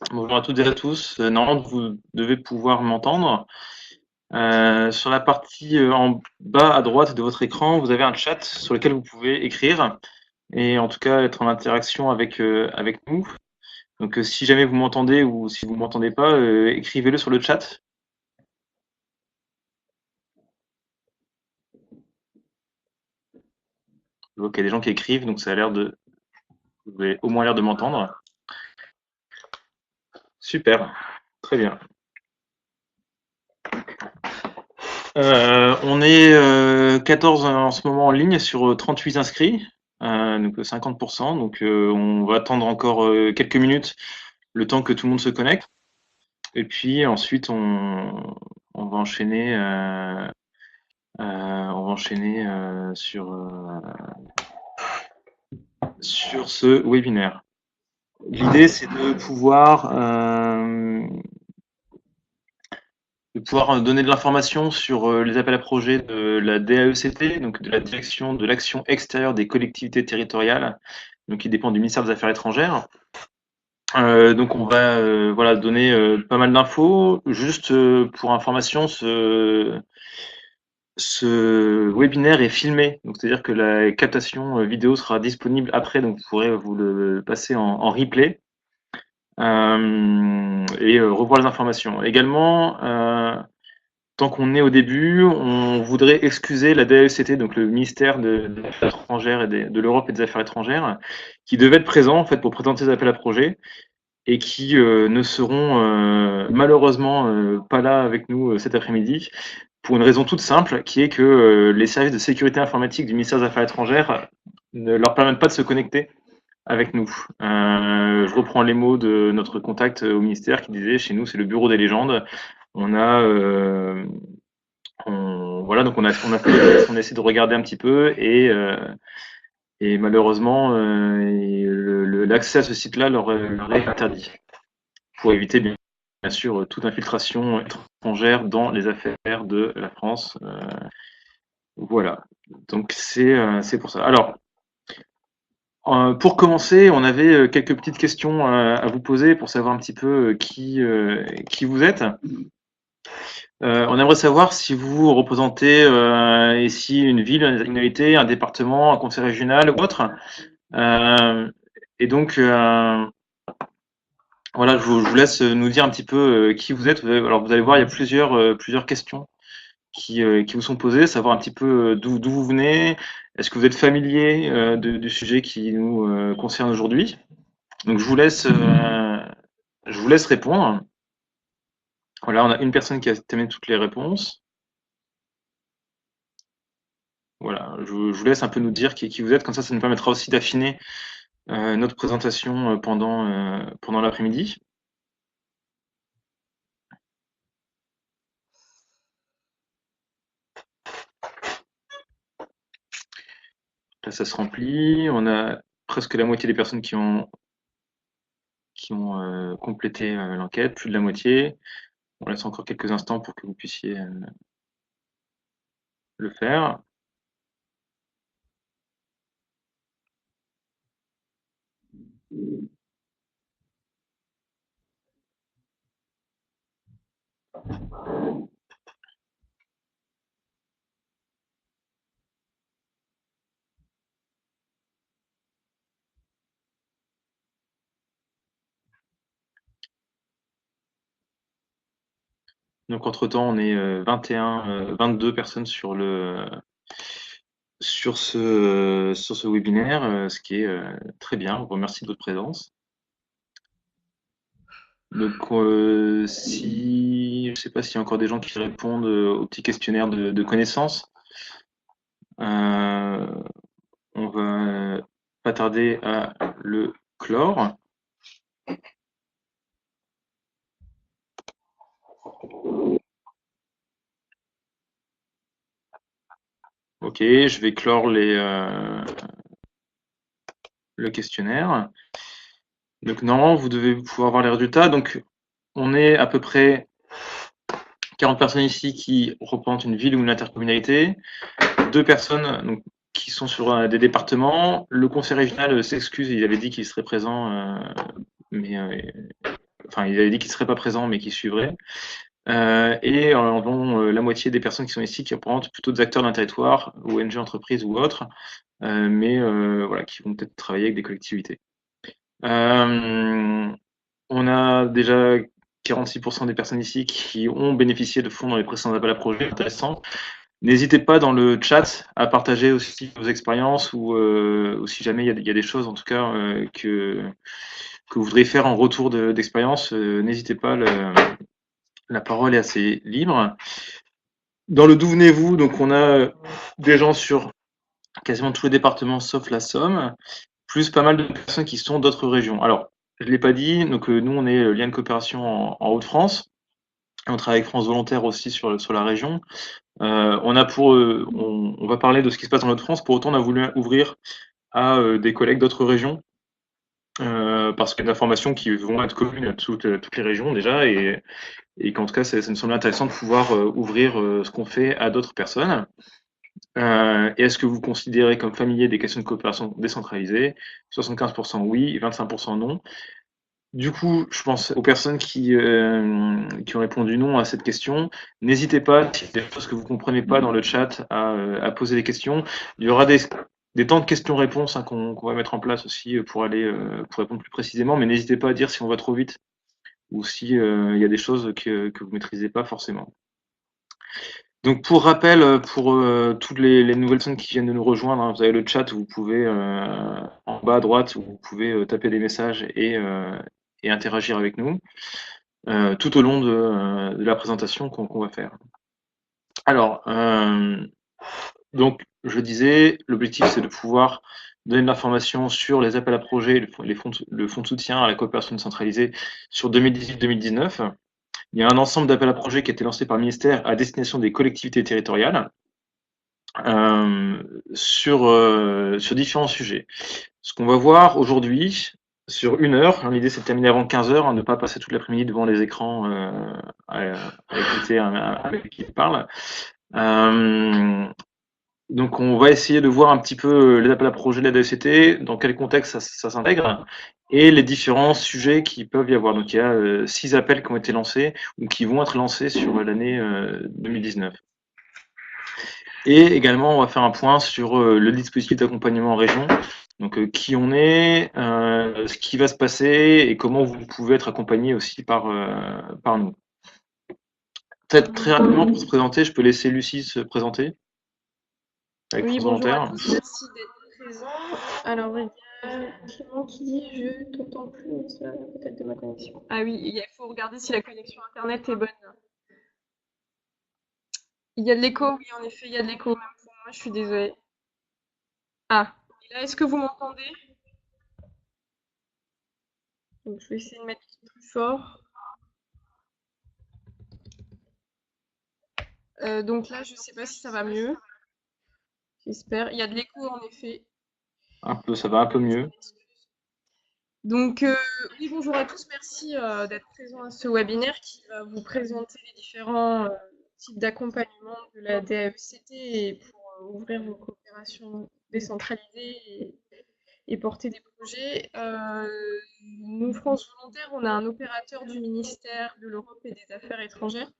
Bonjour à toutes et à tous. Normalement, vous devez pouvoir m'entendre. Sur la partie en bas à droite de votre écran, vous avez un chat sur lequel vous pouvez écrire et en tout cas être en interaction avec nous. Donc, si jamais vous m'entendez ou si vous m'entendez pas, écrivez-le sur le chat. Je vois qu'il y a des gens qui écrivent, donc ça a l'air de, vous avez au moins l'air de m'entendre. Super, très bien. On est 14 en ce moment en ligne sur 38 inscrits, donc 50%. Donc on va attendre encore quelques minutes le temps que tout le monde se connecte. Et puis ensuite on va enchaîner, sur ce webinaire. L'idée c'est de pouvoir donner de l'information sur les appels à projets de la DAECT, donc de la Direction de l'action extérieure des collectivités territoriales, donc qui dépend du ministère des Affaires étrangères. Donc on va voilà, donner pas mal d'infos. Juste pour information, ce webinaire est filmé, donc c'est-à-dire que la captation vidéo sera disponible après, donc vous pourrez vous le passer en replay et revoir les informations. Également, tant qu'on est au début, on voudrait excuser la DAECT, donc le ministère des Affaires étrangères et de l'Europe et des Affaires étrangères, qui devait être présent en fait pour présenter les appels à projets et qui ne seront malheureusement pas là avec nous cet après-midi pour une raison toute simple, qui est que les services de sécurité informatique du ministère des Affaires étrangères ne leur permettent pas de se connecter avec nous. Je reprends les mots de notre contact au ministère qui disait chez nous c'est le bureau des légendes. On a voilà, donc on a essayé de regarder un petit peu et malheureusement l'accès à ce site-là leur est interdit pour éviter bien sûr toute infiltration étrangère dans les affaires de la France. Voilà, donc c'est pour ça. Alors, pour commencer, on avait quelques petites questions à vous poser pour savoir un petit peu qui vous êtes. On aimerait savoir si vous représentez ici une ville, une intercommunalité, un département, un conseil régional ou autre. Et donc, voilà, je vous laisse nous dire un petit peu qui vous êtes. Alors, vous allez voir, il y a plusieurs questions qui vous sont posées, savoir un petit peu d'où vous venez. Est-ce que vous êtes familier du sujet qui nous concerne aujourd'hui? Donc, je vous laisse répondre. Voilà, on a une personne qui a terminé toutes les réponses. Voilà, je vous laisse un peu nous dire qui vous êtes, comme ça nous permettra aussi d'affiner notre présentation pendant l'après-midi. Là, ça se remplit. On a presque la moitié des personnes qui ont complété l'enquête, plus de la moitié. On laisse encore quelques instants pour que vous puissiez le faire. Donc entre-temps, on est 22 personnes sur ce webinaire, ce qui est très bien. On vous remercie de votre présence. Donc, je ne sais pas s'il y a encore des gens qui répondent au petit questionnaire de connaissances. On va pas tarder à le clore. Ok, je vais clore le questionnaire. Donc normalement, vous devez pouvoir voir les résultats. Donc, on est à peu près 40 personnes ici qui représentent une ville ou une intercommunalité. 2 personnes donc, qui sont sur des départements. Le conseil régional s'excuse, il avait dit qu'il serait présent, mais enfin, il avait dit qu'il ne serait pas présent, mais qu'il suivrait. Et environ la moitié des personnes qui sont ici qui représentent plutôt des acteurs d'un territoire, ONG, entreprises ou autres, mais voilà, qui vont peut-être travailler avec des collectivités. On a déjà 46% des personnes ici qui ont bénéficié de fonds dans les précédents appels à projets. Intéressant. N'hésitez pas dans le chat à partager aussi vos expériences ou si jamais il y a des choses en tout cas que vous voudriez faire en retour d'expérience, n'hésitez pas, la parole est assez libre. Dans le d'où venez-vous, donc on a des gens sur quasiment tous les départements sauf la Somme, plus pas mal de personnes qui sont d'autres régions. Alors, je ne l'ai pas dit, donc nous on est lien de coopération en Hauts-de-France. On travaille avec France Volontaire aussi sur la région. On va parler de ce qui se passe dans Hauts-de-France. Pour autant, on a voulu ouvrir à des collègues d'autres régions parce qu'il y a des informations qui vont être communes à toutes les régions déjà et qu'en tout cas, ça me semble intéressant de pouvoir ouvrir ce qu'on fait à d'autres personnes. Et est-ce que vous considérez comme familier des questions de coopération décentralisée? 75% oui, 25% non. Du coup, je pense aux personnes qui ont répondu non à cette question. N'hésitez pas, si il y a des choses que vous ne comprenez pas dans le chat, à poser des questions. Il y aura des temps de questions-réponses qu'on va mettre en place aussi pour répondre plus précisément, mais n'hésitez pas à dire si on va trop vite ou si il y a des choses que vous ne maîtrisez pas forcément. Donc pour rappel, pour toutes les nouvelles personnes qui viennent de nous rejoindre, hein, vous avez le chat où vous pouvez en bas à droite où vous pouvez taper des messages et interagir avec nous tout au long de la présentation qu'on va faire. Alors, donc je disais, l'objectif c'est de pouvoir donner de l'information sur les appels à projets, le fonds de soutien à la coopération décentralisée sur 2018-2019. Il y a un ensemble d'appels à projets qui a été lancé par le ministère à destination des collectivités territoriales sur différents sujets. Ce qu'on va voir aujourd'hui, sur 1 heure, l'idée c'est de terminer avant 15 heures, ne pas passer toute l'après-midi devant les écrans à écouter un mec qui parle. Donc on va essayer de voir un petit peu les appels à projets de la DECT, dans quel contexte ça s'intègre, et les différents sujets qui peuvent y avoir. Donc il y a 6 appels qui ont été lancés ou qui vont être lancés sur l'année 2019. Et également, on va faire un point sur le dispositif d'accompagnement en région, donc qui on est, ce qui va se passer et comment vous pouvez être accompagné aussi par nous. Peut-être très rapidement pour se présenter, je peux laisser Lucie se présenter. Avec Oui, France bonjour à Volontaire. tous, merci d'être présent. Alors, il y a Clément qui dit je t'entends plus, mais ça vient peut-être de ma connexion. Ah oui, il faut regarder si la connexion internet est bonne. Il y a de l'écho, oui, en effet, il y a de l'écho, même pour moi, je suis désolée. Ah, et là, est-ce que vous m'entendez? Donc, je vais essayer de mettre plus fort. Donc là, je sais pas si ça va mieux. J'espère. Il y a de l'écho, en effet. Un peu, ça va un peu mieux. Donc, oui, bonjour à tous, merci d'être présents à ce webinaire qui va vous présenter les différents types d'accompagnement de la DAECT et pour ouvrir vos coopérations décentralisées et porter des projets. Nous, France Volontaire, on a un opérateur du ministère de l'Europe et des Affaires étrangères.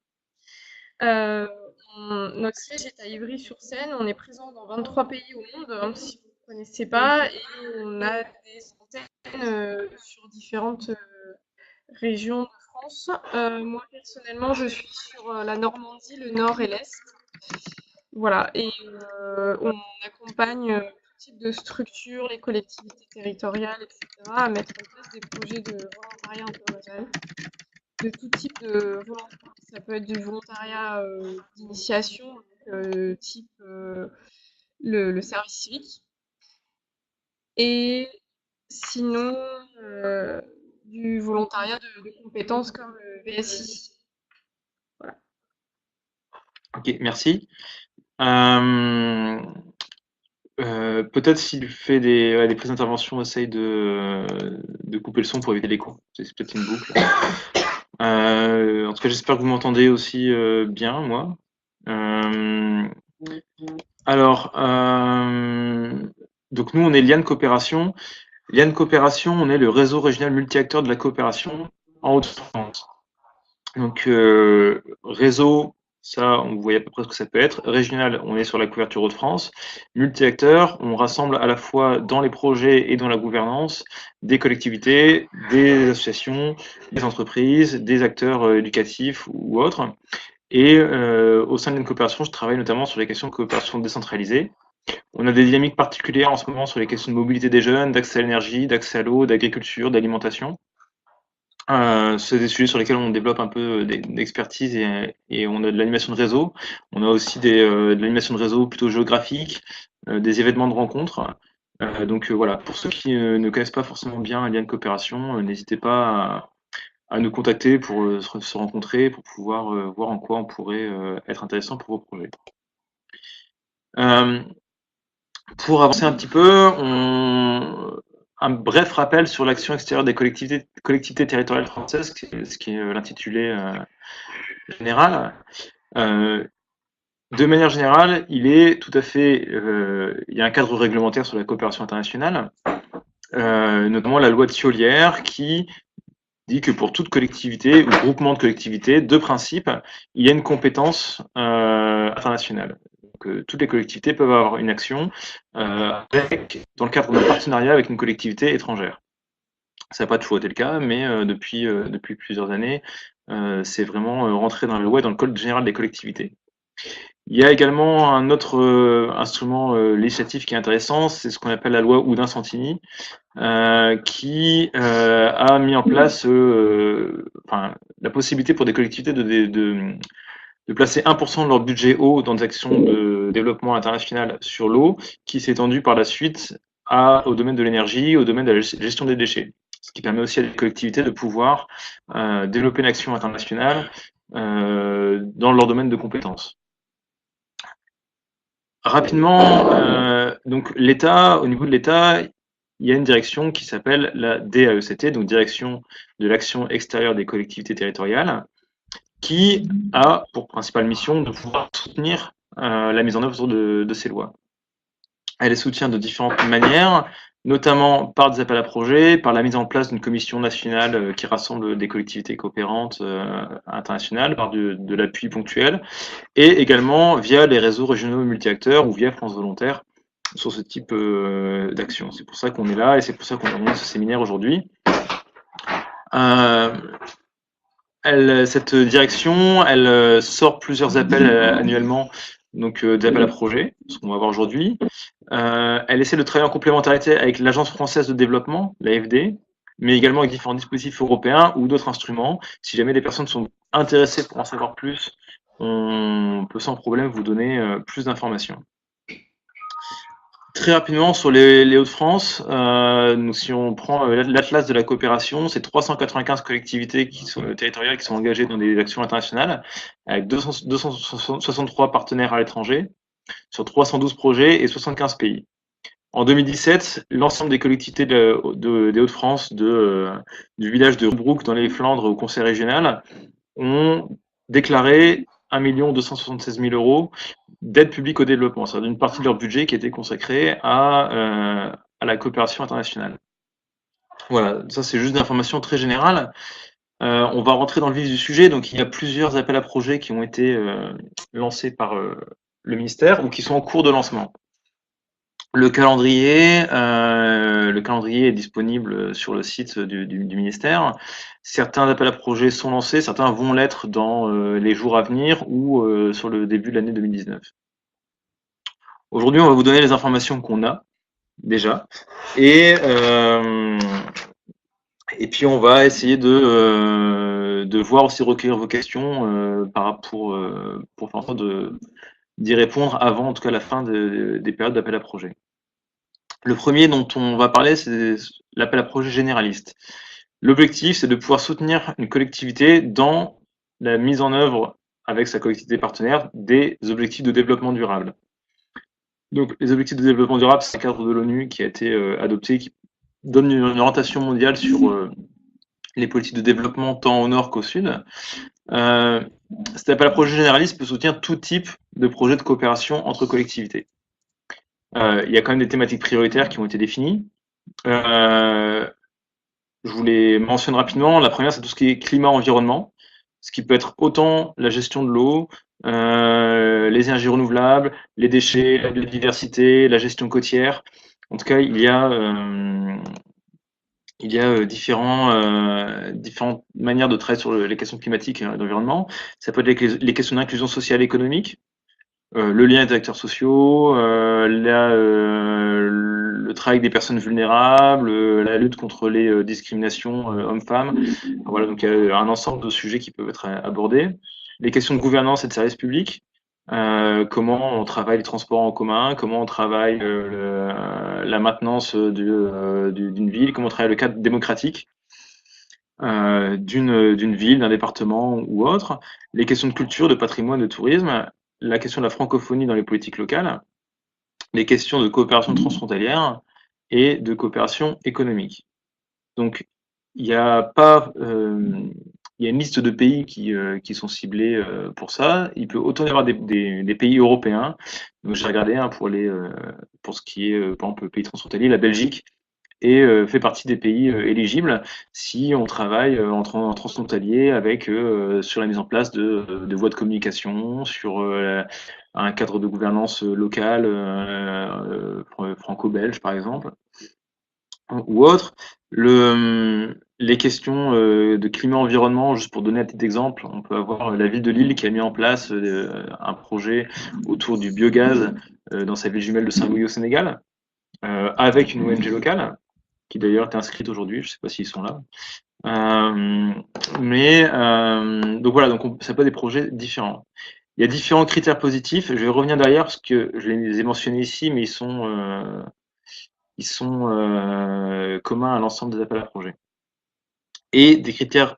Notre siège est à Ivry-sur-Seine, on est présent dans 23 pays au monde, hein, si vous ne connaissez pas, et on a des antennes sur différentes régions de France. Moi, personnellement, je suis sur la Normandie, le Nord et l'Est. Voilà, et on accompagne tout type de structures, les collectivités territoriales, etc., à mettre en place des projets de volontariat international, de tout type de volontariat. Ça peut être du volontariat d'initiation, type le service civique. Et sinon, du volontariat de compétences comme le VSI. Voilà. Ok, merci. Peut-être s'il fait des prises d'intervention, essaye de couper le son pour éviter l'écho. C'est peut-être une boucle. En tout cas, j'espère que vous m'entendez aussi bien, moi. Alors, donc nous, on est Liane Coopération. Liane Coopération, on est le réseau régional multi-acteurs de la coopération. en Haute-France. Donc, réseau, ça, on voit à peu près ce que ça peut être. Régional, on est sur la couverture Hauts-de-France. Multi-acteurs, on rassemble à la fois dans les projets et dans la gouvernance des collectivités, des associations, des entreprises, des acteurs éducatifs ou autres. Et au sein d'une coopération, je travaille notamment sur les questions de coopération décentralisée. On a des dynamiques particulières en ce moment sur les questions de mobilité des jeunes, d'accès à l'énergie, d'accès à l'eau, d'agriculture, d'alimentation. C'est des sujets sur lesquels on développe un peu d'expertise et on a de l'animation de réseau. On a aussi de l'animation de réseau plutôt géographique, des événements de rencontres. Donc voilà, pour ceux qui ne connaissent pas forcément bien un lien de coopération, n'hésitez pas à nous contacter pour se rencontrer, pour pouvoir voir en quoi on pourrait être intéressant pour vos projets. Euh, pour avancer un petit peu, un bref rappel sur l'action extérieure des collectivités territoriales françaises, ce qui est l'intitulé général. De manière générale, il est tout à fait, il y a un cadre réglementaire sur la coopération internationale, notamment la loi de Thiollière qui dit que pour toute collectivité ou groupement de collectivités, de principe, il y a une compétence internationale. Donc, toutes les collectivités peuvent avoir une action dans le cadre d'un partenariat avec une collectivité étrangère. Ça n'a pas toujours été le cas, mais depuis plusieurs années, c'est vraiment rentré dans la loi et dans le Code général des collectivités. Il y a également un autre instrument législatif qui est intéressant, c'est ce qu'on appelle la loi Oudin-Santini, qui a mis en place la possibilité pour des collectivités de placer 1% de leur budget eau dans des actions de développement international sur l'eau, qui s'est étendu par la suite au domaine de l'énergie, au domaine de la gestion des déchets. Ce qui permet aussi à des collectivités de pouvoir développer une action internationale dans leur domaine de compétences. Rapidement, donc l'État, au niveau de l'État, il y a une direction qui s'appelle la DAECT, donc Direction de l'action extérieure des collectivités territoriales, qui a pour principale mission de pouvoir soutenir la mise en œuvre de ces lois. Elle les soutient de différentes manières, notamment par des appels à projets, par la mise en place d'une commission nationale qui rassemble des collectivités coopérantes internationales, par de l'appui ponctuel, et également via les réseaux régionaux multi-acteurs ou via France Volontaire sur ce type d'action. C'est pour ça qu'on est là et c'est pour ça qu'on organise ce séminaire aujourd'hui. Cette direction, elle sort plusieurs appels annuellement, donc des appels à projets, ce qu'on va voir aujourd'hui. Elle essaie de travailler en complémentarité avec l'Agence française de développement, l'AFD, mais également avec différents dispositifs européens ou d'autres instruments. Si jamais les personnes sont intéressées pour en savoir plus, on peut sans problème vous donner plus d'informations. Très rapidement sur les Hauts-de-France, si on prend l'atlas de la coopération, c'est 395 collectivités territoriales qui sont engagées dans des actions internationales, avec 263 partenaires à l'étranger, sur 312 projets et 75 pays. En 2017, l'ensemble des collectivités des Hauts-de-France, du village de Rubruck dans les Flandres au conseil régional, ont déclaré 1 276 000 € d'aide publique au développement, c'est-à-dire une partie de leur budget qui était consacrée à la coopération internationale. Voilà, ça c'est juste d'informations très générales. On va rentrer dans le vif du sujet. Donc il y a plusieurs appels à projets qui ont été lancés par le ministère ou qui sont en cours de lancement. Le calendrier est disponible sur le site du ministère. Certains appels à projets sont lancés, certains vont l'être dans les jours à venir ou sur le début de l'année 2019. Aujourd'hui, on va vous donner les informations qu'on a déjà et puis on va essayer de voir aussi recueillir vos questions pour faire en sorte d'y répondre avant, en tout cas, la fin des périodes d'appel à projet. Le premier dont on va parler, c'est l'appel à projet généraliste. L'objectif, c'est de pouvoir soutenir une collectivité dans la mise en œuvre, avec sa collectivité partenaire, des objectifs de développement durable. Donc, les objectifs de développement durable, c'est un cadre de l'ONU qui a été adopté, qui donne une orientation mondiale sur les politiques de développement tant au nord qu'au sud. Cet appel à projet généraliste peut soutenir tout type de projet de coopération entre collectivités. Il y a quand même des thématiques prioritaires qui ont été définies. Je vous les mentionne rapidement. La première, c'est tout ce qui est climat-environnement, ce qui peut être autant la gestion de l'eau, les énergies renouvelables, les déchets, la biodiversité, la gestion côtière. En tout cas, il y a différentes manières de travailler sur les questions climatiques et d'environnement. Ça peut être les questions d'inclusion sociale et économique, le lien avec les acteurs sociaux, le travail avec des personnes vulnérables, la lutte contre les discriminations hommes-femmes. Voilà, donc il y a un ensemble de sujets qui peuvent être abordés. Les questions de gouvernance et de services publics. Comment on travaille les transports en commun, comment on travaille la maintenance d'une ville, comment on travaille le cadre démocratique d'une ville, d'un département ou autre, les questions de culture, de patrimoine, de tourisme, la question de la francophonie dans les politiques locales, les questions de coopération transfrontalière et de coopération économique. Donc, il y a pas, il y a une liste de pays qui sont ciblés pour ça. Il peut autant y avoir des pays européens. Donc, j'ai regardé pour ce qui est, par exemple, le pays transfrontalier, la Belgique et fait partie des pays éligibles si on travaille en transfrontalier avec sur la mise en place de voies de communication, sur un cadre de gouvernance locale franco-belge par exemple ou autre. Les questions de climat-environnement, juste pour donner un petit exemple, on peut avoir la ville de Lille qui a mis en place un projet autour du biogaz dans sa ville jumelle de Saint-Louis au Sénégal, avec une ONG locale qui d'ailleurs est inscrite aujourd'hui, je ne sais pas s'ils sont là. Donc voilà, ça peut être des projets différents. Il y a différents critères positifs. Je vais revenir derrière parce que je les ai mentionnés ici, mais ils sont communs à l'ensemble des appels à projets. Et des critères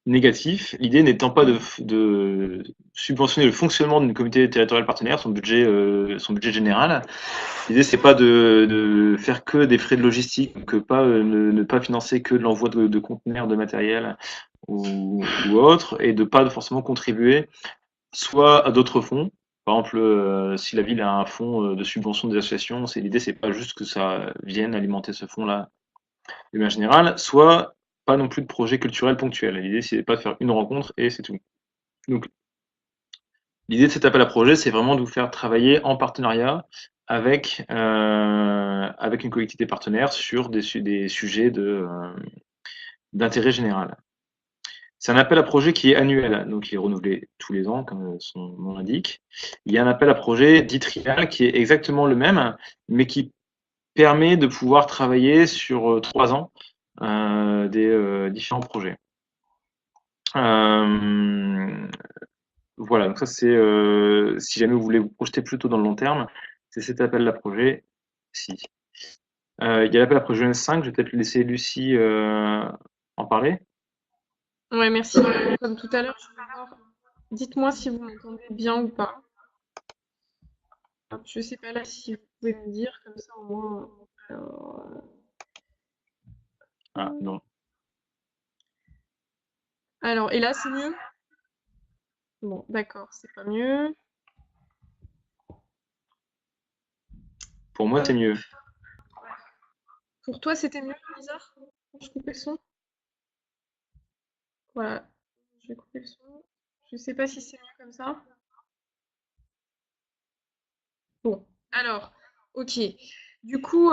négatif, l'idée n'étant pas de subventionner le fonctionnement d'une communauté territoriale partenaire, son budget général. L'idée, c'est pas de faire que des frais de logistique, que ne pas financer que de l'envoi de conteneurs, de matériel ou autre, et de pas forcément contribuer soit à d'autres fonds. Par exemple, si la ville a un fonds de subvention des associations, l'idée, c'est pas juste que ça vienne alimenter ce fonds-là de manière générale, soit pas non plus de projet culturel ponctuel. L'idée, c'est pas de faire une rencontre et c'est tout. Donc, l'idée de cet appel à projet, c'est vraiment de vous faire travailler en partenariat avec une collectivité partenaire sur des sujets d'intérêt général. C'est un appel à projet qui est annuel, donc il est renouvelé tous les ans, comme son nom l'indique. Il y a un appel à projet dit trial qui est exactement le même, mais qui permet de pouvoir travailler sur 3 ans des différents projets. Voilà, donc ça c'est si jamais vous voulez vous projeter plutôt dans le long terme, c'est cet appel à projet ci. Il y a l'appel à projet S5, je vais peut-être laisser Lucie en parler. Ouais, merci. Comme tout à l'heure, je vais voir. Dites-moi si vous m'entendez bien ou pas. Je sais pas là si vous pouvez me dire, comme ça au moins. Alors, Ah non. alors, et là, c'est mieux? Bon, d'accord, c'est pas mieux. Pour moi c'est mieux. Pour toi, c'était mieux, bizarre? Je coupais le son? Voilà, je vais couper le son. Je sais pas si c'est mieux comme ça. Bon, alors, ok. Du coup,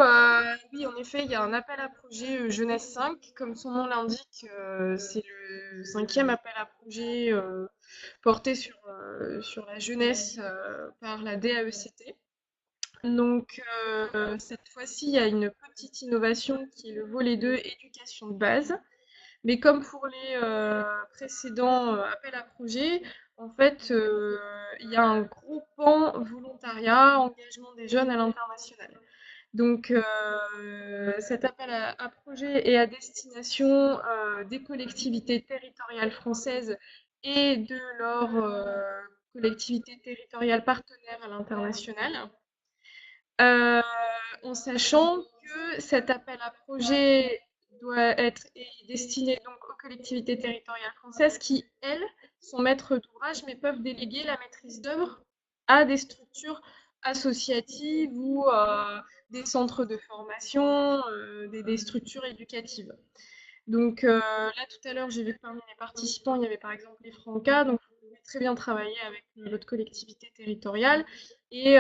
oui, en effet, il y a un appel à projet Jeunesse 5. Comme son nom l'indique, c'est le cinquième appel à projet porté sur la jeunesse par la DAECT. Donc, cette fois-ci, il y a une petite innovation qui est le volet 2, éducation de base. Mais comme pour les précédents appels à projets, en fait, il y a un gros pan volontariat, engagement des jeunes à l'international. Donc, cet appel à projet est à destination des collectivités territoriales françaises et de leurs collectivités territoriales partenaires à l'international. Euh, En sachant que cet appel à projet doit être destiné donc aux collectivités territoriales françaises qui, elles, sont maîtres d'ouvrage mais peuvent déléguer la maîtrise d'œuvre à des structures associatives ou des centres de formation, des structures éducatives. Donc là, tout à l'heure, j'ai vu que parmi les participants, il y avait par exemple les Francas, donc vous pouvez très bien travailler avec votre collectivité territoriale et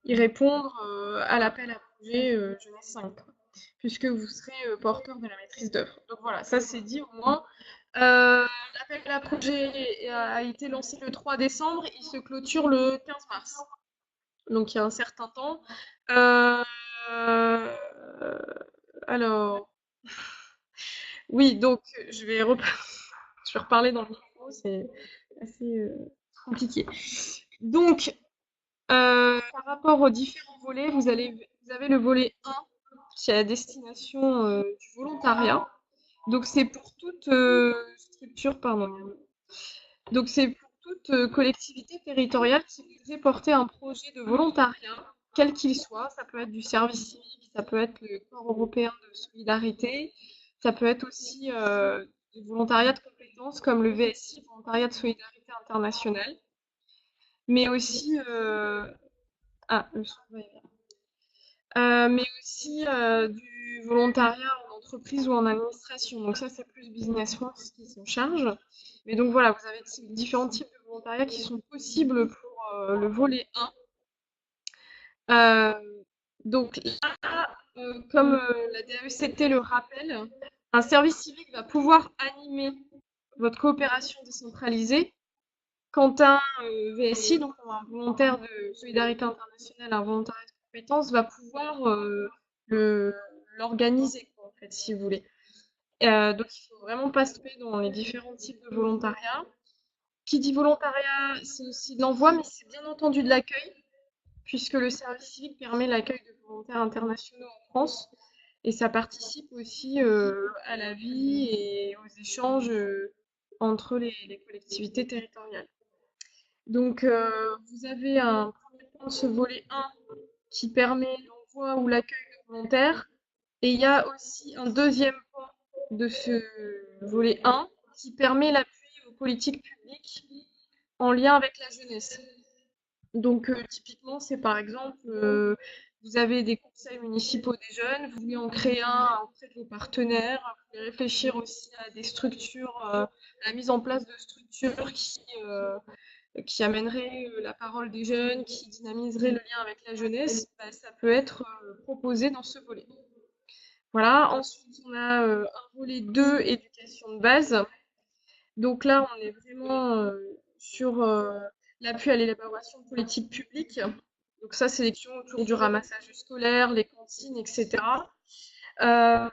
y répondre à l'appel à projet Jeunesse 5, puisque vous serez porteur de la maîtrise d'œuvre. Donc voilà, ça c'est dit au moins. L'appel à projet a été lancé le 3 décembre, il se clôture le 15 mars. Donc il y a un certain temps. Euh, alors, oui, donc je vais reparler dans le micro, c'est assez compliqué. Donc, par rapport aux différents volets, vous avez le volet 1 qui est à destination du volontariat. Donc c'est pour toute structure, pardon. Donc c'est pour toute collectivité territoriale qui voudrait porter un projet de volontariat, quel qu'il soit. Ça peut être du service civique, ça peut être le corps européen de solidarité, ça peut être aussi du volontariat de compétences comme le VSI, volontariat de solidarité internationale, mais aussi le son va y venir. Mais aussi du volontariat en entreprise ou en administration. Donc ça, c'est plus Business France qui s'en charge. Mais donc voilà, vous avez différents types de volontariat qui sont possibles pour le volet 1. Donc là, comme la DAECT le rappelle, un service civique va pouvoir animer votre coopération décentralisée quand un VSI, donc un volontaire de solidarité internationale, un volontaire de compétences, va pouvoir l'organiser, en fait, si vous voulez. Donc il ne faut vraiment pas se tromper dans les différents types de volontariat. Qui dit volontariat, c'est aussi de l'envoi, mais c'est bien entendu de l'accueil, puisque le service civique permet l'accueil de volontaires internationaux en France, et ça participe aussi à la vie et aux échanges entre les collectivités territoriales. Donc, vous avez un premier point de ce volet 1 qui permet l'envoi ou l'accueil de volontaires. Et il y a aussi un deuxième point de ce volet 1 qui permet l'appui aux politiques publiques en lien avec la jeunesse. Donc, typiquement, c'est par exemple, vous avez des conseils municipaux des jeunes, vous voulez en créer un auprès de vos partenaires, vous voulez réfléchir aussi à des structures, à la mise en place de structures qui amènerait la parole des jeunes, qui dynamiserait le lien avec la jeunesse, bah, ça peut être proposé dans ce volet. Voilà, ensuite on a un volet 2, éducation de base. Donc là, on est vraiment sur l'appui à l'élaboration de politiques publiques. Donc ça, sélection autour du ramassage scolaire, les cantines, etc. Vous avez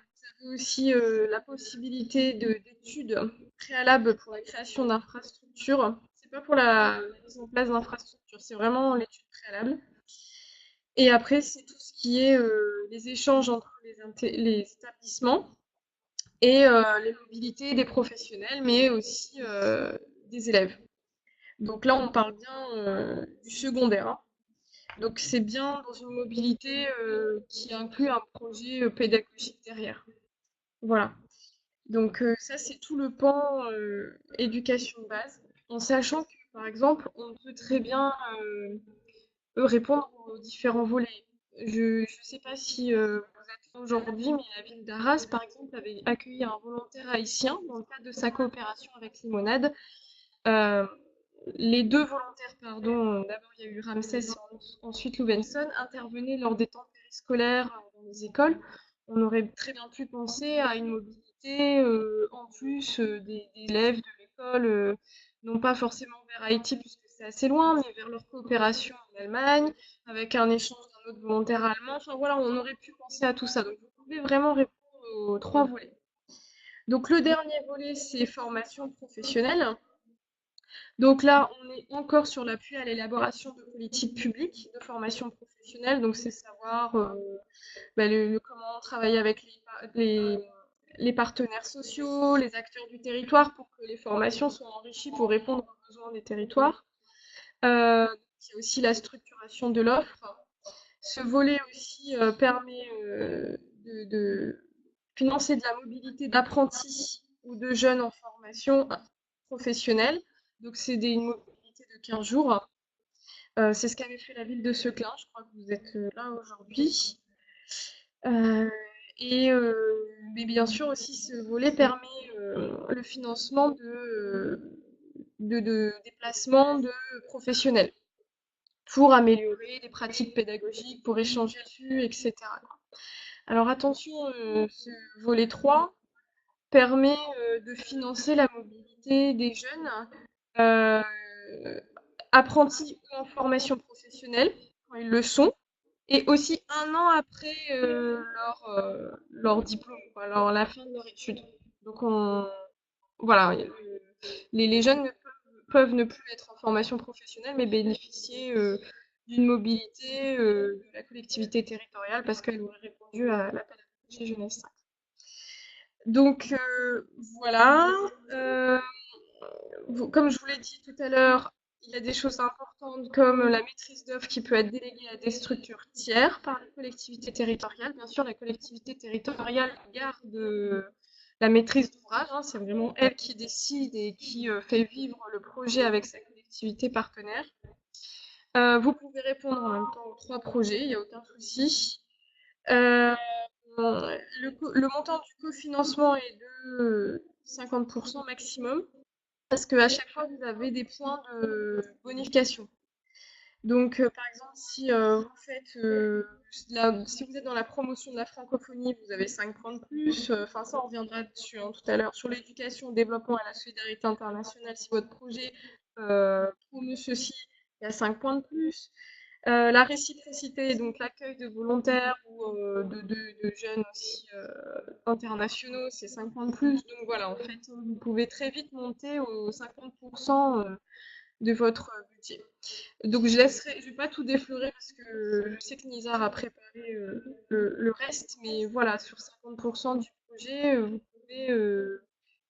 aussi la possibilité d'études préalables pour la création d'infrastructures. C'est pas pour la mise en place d'infrastructures, c'est vraiment l'étude préalable. Et après, c'est tout ce qui est les échanges entre les établissements et les mobilités des professionnels, mais aussi des élèves. Donc là, on parle bien du secondaire, hein. Donc c'est bien dans une mobilité qui inclut un projet pédagogique derrière. Voilà. Donc ça, c'est tout le pan éducation de base, en sachant que, par exemple, on peut très bien répondre aux différents volets. Je ne sais pas si vous êtes là aujourd'hui, mais la ville d'Arras, par exemple, avait accueilli un volontaire haïtien dans le cadre de sa coopération avec Limonade. Euh, les deux volontaires, pardon, d'abord il y a eu Ramsès, ensuite Louvenson, intervenaient lors des temps périscolaires dans les écoles. On aurait très bien pu penser à une mobilité en plus des élèves de l'école, non pas forcément vers Haïti puisque c'est assez loin, mais vers leur coopération en Allemagne, avec un échange d'un autre volontaire allemand. Enfin voilà, on aurait pu penser à tout ça. Donc vous pouvez vraiment répondre aux trois volets. Donc le dernier volet, c'est formation professionnelle. Donc là, on est encore sur l'appui à l'élaboration de politiques publiques de formation professionnelle. Donc c'est savoir comment travailler avec les partenaires sociaux, les acteurs du territoire pour que les formations soient enrichies pour répondre aux besoins des territoires. Il y a aussi la structuration de l'offre. Ce volet aussi permet de financer de la mobilité d'apprentis ou de jeunes en formation professionnelle. Donc c'est une mobilité de 15 jours. C'est ce qu'avait fait la ville de Seclin. Je crois que vous êtes là aujourd'hui. Mais bien sûr aussi ce volet permet le financement de déplacements de professionnels pour améliorer les pratiques pédagogiques, pour échanger dessus, etc. Alors attention, ce volet 3 permet de financer la mobilité des jeunes euh, apprentis ou en formation professionnelle, quand ils le sont, et aussi un an après leur diplôme, quoi, la fin de leur étude. Donc voilà, les jeunes peuvent ne plus être en formation professionnelle, mais bénéficier d'une mobilité de la collectivité territoriale parce qu'elle aurait répondu à l'appel à projet jeunesse 5. Donc voilà. Euh, Comme je vous l'ai dit tout à l'heure, il y a des choses importantes comme la maîtrise d'œuvre qui peut être déléguée à des structures tiers par la collectivité territoriale. Bien sûr, la collectivité territoriale garde la maîtrise d'ouvrage, hein, c'est vraiment elle qui décide et qui fait vivre le projet avec sa collectivité partenaire. Vous pouvez répondre en même temps aux 3 projets, il n'y a aucun souci. Euh, le montant du cofinancement est de 50% maximum parce qu'à chaque fois, vous avez des points de bonification. Donc, par exemple, si vous êtes dans la promotion de la francophonie, vous avez 5 points de plus. Enfin, ça, on reviendra dessus tout à l'heure. Sur l'éducation, le développement et la solidarité internationale, si votre projet promeut ceci, il y a 5 points de plus. La réciprocité, donc l'accueil de volontaires ou de jeunes aussi internationaux, c'est 5 points de plus. Donc voilà, en fait, vous pouvez très vite monter aux 50% de votre budget. Donc je vais pas tout déflorer parce que je sais que Nizar a préparé le reste, mais voilà, sur 50% du projet, vous pouvez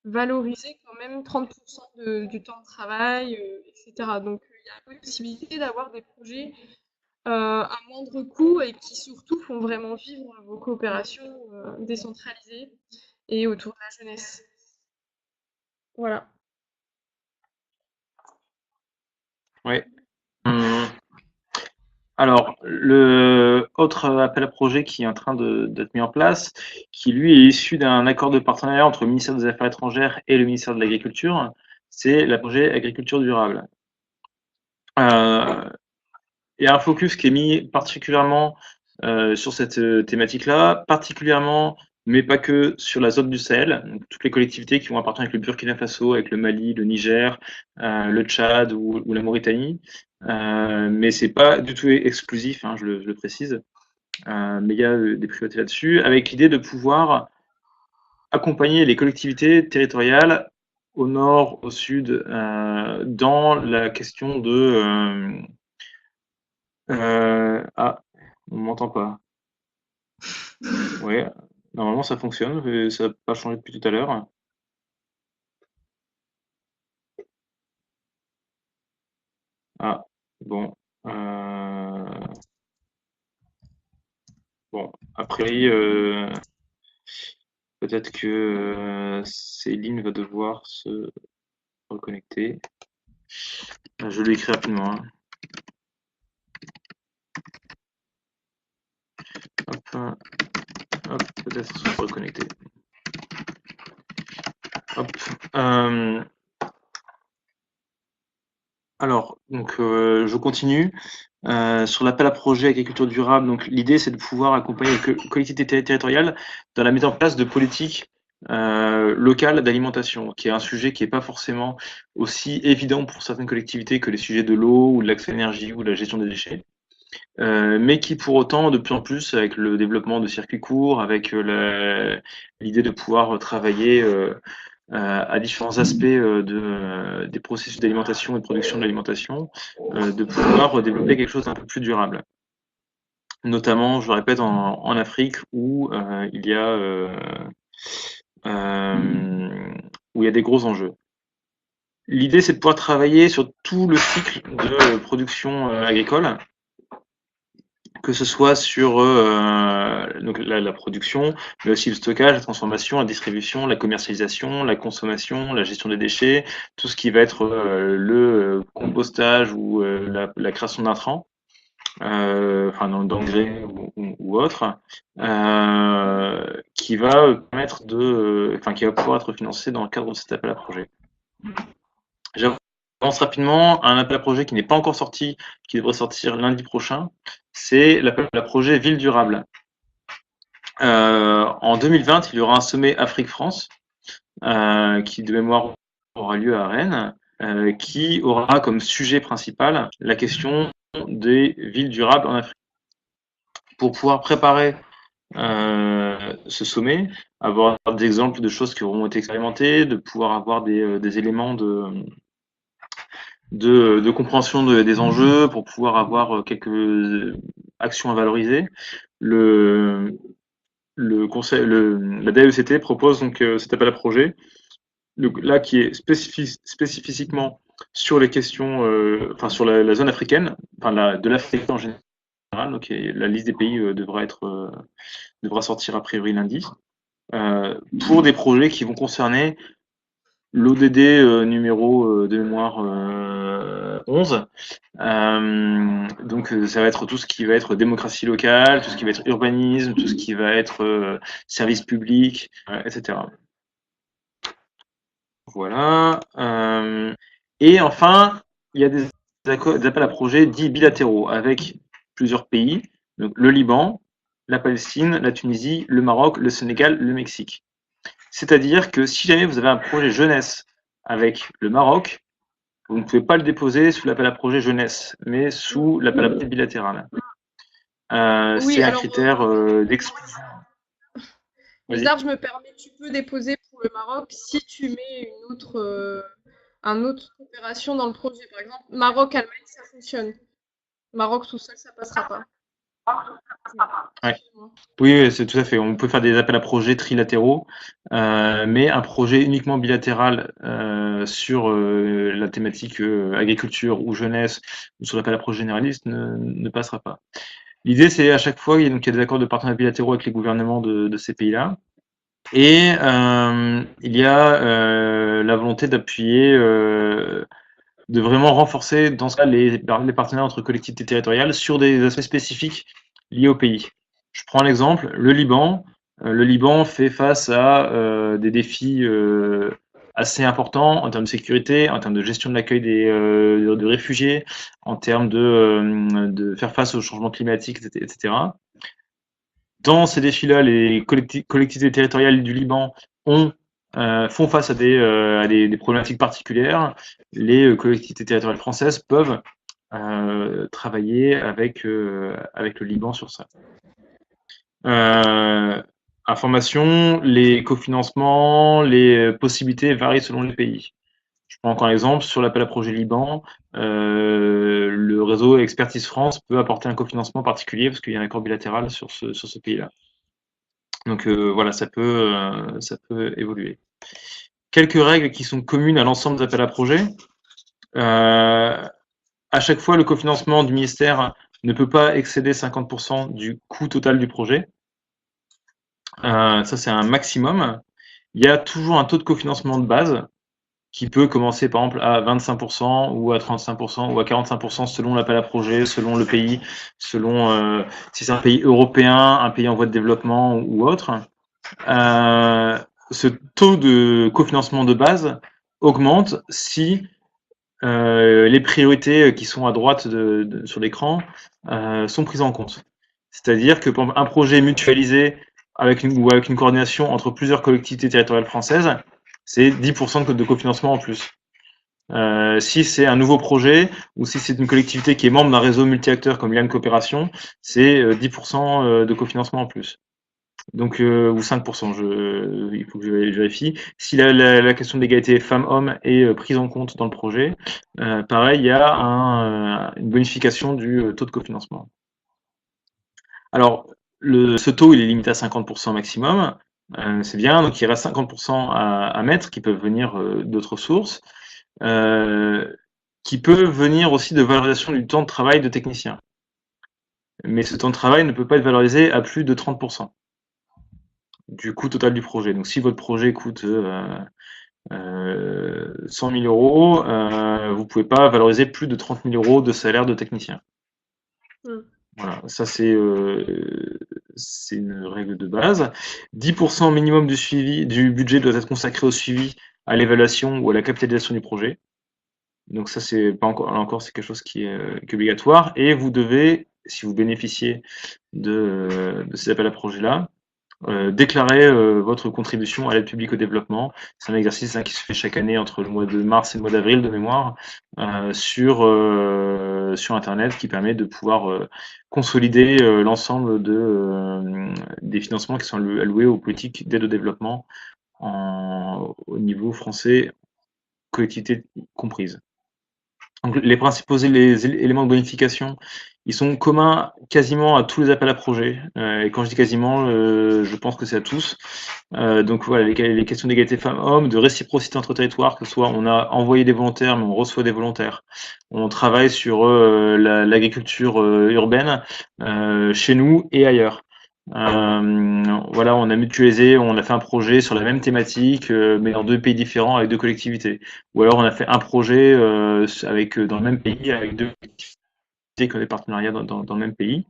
valoriser quand même 30% du temps de travail, etc. Donc il y a la possibilité d'avoir des projets à moindre coût et qui surtout font vraiment vivre vos coopérations décentralisées et autour de la jeunesse. Voilà. Ouais. Hum, Alors, le autre appel à projet qui est en train d'être mis en place, qui lui est issu d'un accord de partenariat entre le ministère des Affaires étrangères et le ministère de l'Agriculture, c'est le projet agriculture durable. Il y a un focus qui est mis particulièrement sur cette thématique-là, particulièrement, mais pas que, sur la zone du Sahel. Donc, toutes les collectivités qui vont appartenir avec le Burkina Faso, avec le Mali, le Niger, le Tchad ou la Mauritanie. Mais c'est pas du tout exclusif, hein, je le précise. Mais il y a des priorités là-dessus, avec l'idée de pouvoir accompagner les collectivités territoriales au nord, au sud, dans la question de ah, on m'entend pas. Ouais, normalement ça fonctionne, ça n'a pas changé depuis tout à l'heure. Ah, bon. Euh, bon, après, peut-être que Céline va devoir se reconnecter. Je lui écris rapidement, hein. Hop, hop, peut-être se reconnecter. Hop. Alors, donc, je continue. Sur l'appel à projet agriculture durable, donc l'idée c'est de pouvoir accompagner les collectivités territoriales dans la mise en place de politiques locales d'alimentation, qui est un sujet qui n'est pas forcément aussi évident pour certaines collectivités que les sujets de l'eau ou de l'accès à l'énergie ou de la gestion des déchets. Mais qui pour autant, de plus en plus, avec le développement de circuits courts, avec l'idée de pouvoir travailler à différents aspects des processus d'alimentation et de production de l'alimentation, de pouvoir développer quelque chose d'un peu plus durable. Notamment, je le répète, en Afrique où où il y a des gros enjeux. L'idée, c'est de pouvoir travailler sur tout le cycle de production agricole, que ce soit sur donc la production, mais aussi le stockage, la transformation, la distribution, la commercialisation, la consommation, la gestion des déchets, tout ce qui va être le compostage ou la création d'intrants. d'engrais ou autre, qui va permettre qui va pouvoir être financé dans le cadre de cet appel à projet. J'avance rapidement un appel à projet qui n'est pas encore sorti, qui devrait sortir lundi prochain. C'est l'appel à projet Ville durable. En 2020, il y aura un sommet Afrique-France qui, de mémoire, aura lieu à Rennes, qui aura comme sujet principal la question des villes durables en Afrique. Pour pouvoir préparer ce sommet, avoir des exemples de choses qui auront été expérimentées, de pouvoir avoir des éléments de compréhension des enjeux, pour pouvoir avoir quelques actions à valoriser. La DECT propose donc cet appel à projet, là qui est spécifiquement sur les questions, sur la zone africaine, de l'Afrique en général. Donc la liste des pays devra sortir a priori lundi, pour des projets qui vont concerner l'ODD numéro de mémoire 11. Donc ça va être tout ce qui va être démocratie locale, tout ce qui va être urbanisme, tout ce qui va être service public, etc. Voilà. Et enfin, il y a des appels à projets dits bilatéraux avec plusieurs pays, donc le Liban, la Palestine, la Tunisie, le Maroc, le Sénégal, le Mexique. C'est-à-dire que si jamais vous avez un projet jeunesse avec le Maroc, vous ne pouvez pas le déposer sous l'appel à projet jeunesse, mais sous l'appel à projet bilatéral. Oui, c'est un alors, critère d'exclusion. Bizarre, je me permets, tu peux déposer pour le Maroc si tu mets un autre coopération dans le projet. Par exemple, Maroc-Allemagne, ça fonctionne. Maroc tout seul, ça passera pas. Ouais. Oui, c'est tout à fait. On peut faire des appels à projets trilatéraux, mais un projet uniquement bilatéral sur la thématique agriculture ou jeunesse ou sur l'appel à projet généraliste ne passera pas. L'idée, c'est à chaque fois, il y a des accords de partenariat bilatéraux avec les gouvernements de ces pays-là. Et il y a la volonté d'appuyer, de vraiment renforcer dans ce cas les partenariats entre collectivités territoriales sur des aspects spécifiques liés au pays. Je prends l'exemple, le Liban. Le Liban fait face à des défis assez importants en termes de sécurité, en termes de gestion de l'accueil de réfugiés, en termes de faire face au changement climatique, etc. Dans ces défis-là, les collectivités territoriales du Liban font face à des problématiques particulières. Les collectivités territoriales françaises peuvent travailler avec le Liban sur ça. Information, les cofinancements, les possibilités varient selon les pays. Je prends encore un exemple, sur l'appel à projet Liban, le réseau Expertise France peut apporter un cofinancement particulier parce qu'il y a un accord bilatéral sur ce pays-là. Donc voilà, ça peut évoluer. Quelques règles qui sont communes à l'ensemble des appels à projets. À chaque fois, le cofinancement du ministère ne peut pas excéder 50% du coût total du projet. Ça, c'est un maximum. Il y a toujours un taux de cofinancement de base qui peut commencer par exemple à 25% ou à 35% ou à 45% selon l'appel à projet, selon le pays, selon si c'est un pays européen, un pays en voie de développement ou autre. Ce taux de cofinancement de base augmente si les priorités qui sont à droite sur l'écran sont prises en compte. C'est-à-dire que pour un projet mutualisé avec une coordination entre plusieurs collectivités territoriales françaises, c'est 10% de cofinancement en plus. Si c'est un nouveau projet ou si c'est une collectivité qui est membre d'un réseau multi-acteurs comme Liane Coopération, c'est 10% de cofinancement en plus. Donc, ou 5%, il faut que je vérifie. Si la question de l'égalité femmes-hommes est prise en compte dans le projet, pareil, il y a une bonification du taux de cofinancement. Alors, ce taux, il est limité à 50% maximum. C'est bien, donc il reste 50% à mettre, qui peuvent venir d'autres sources, qui peuvent venir aussi de valorisation du temps de travail de technicien. Mais ce temps de travail ne peut pas être valorisé à plus de 30% du coût total du projet. Donc si votre projet coûte 100 000 euros, vous ne pouvez pas valoriser plus de 30 000 euros de salaire de technicien. Mm. Voilà, ça c'est une règle de base. 10% minimum du suivi du budget doit être consacré au suivi, à l'évaluation ou à la capitalisation du projet. Donc ça, c'est pas encore, là encore, c'est quelque chose qui est obligatoire. Et vous devez, si vous bénéficiez de ces appels à projets-là, déclarer votre contribution à l'aide publique au développement. C'est un exercice qui se fait chaque année entre le mois de mars et le mois d'avril de mémoire sur Internet qui permet de pouvoir consolider l'ensemble des financements qui sont alloués aux politiques d'aide au développement au niveau français, collectivités comprises. Donc, les principaux éléments de bonification, ils sont communs quasiment à tous les appels à projets. Et quand je dis quasiment, je pense que c'est à tous. Donc voilà, les questions d'égalité femmes-hommes, de réciprocité entre territoires, que ce soit on a envoyé des volontaires, mais on reçoit des volontaires. On travaille sur l'agriculture urbaine chez nous et ailleurs. Voilà, on a mutualisé, on a fait un projet sur la même thématique, mais dans deux pays différents avec deux collectivités. Ou alors on a fait un projet avec dans le même pays avec deux collectivités qui ont des partenariats dans le même pays.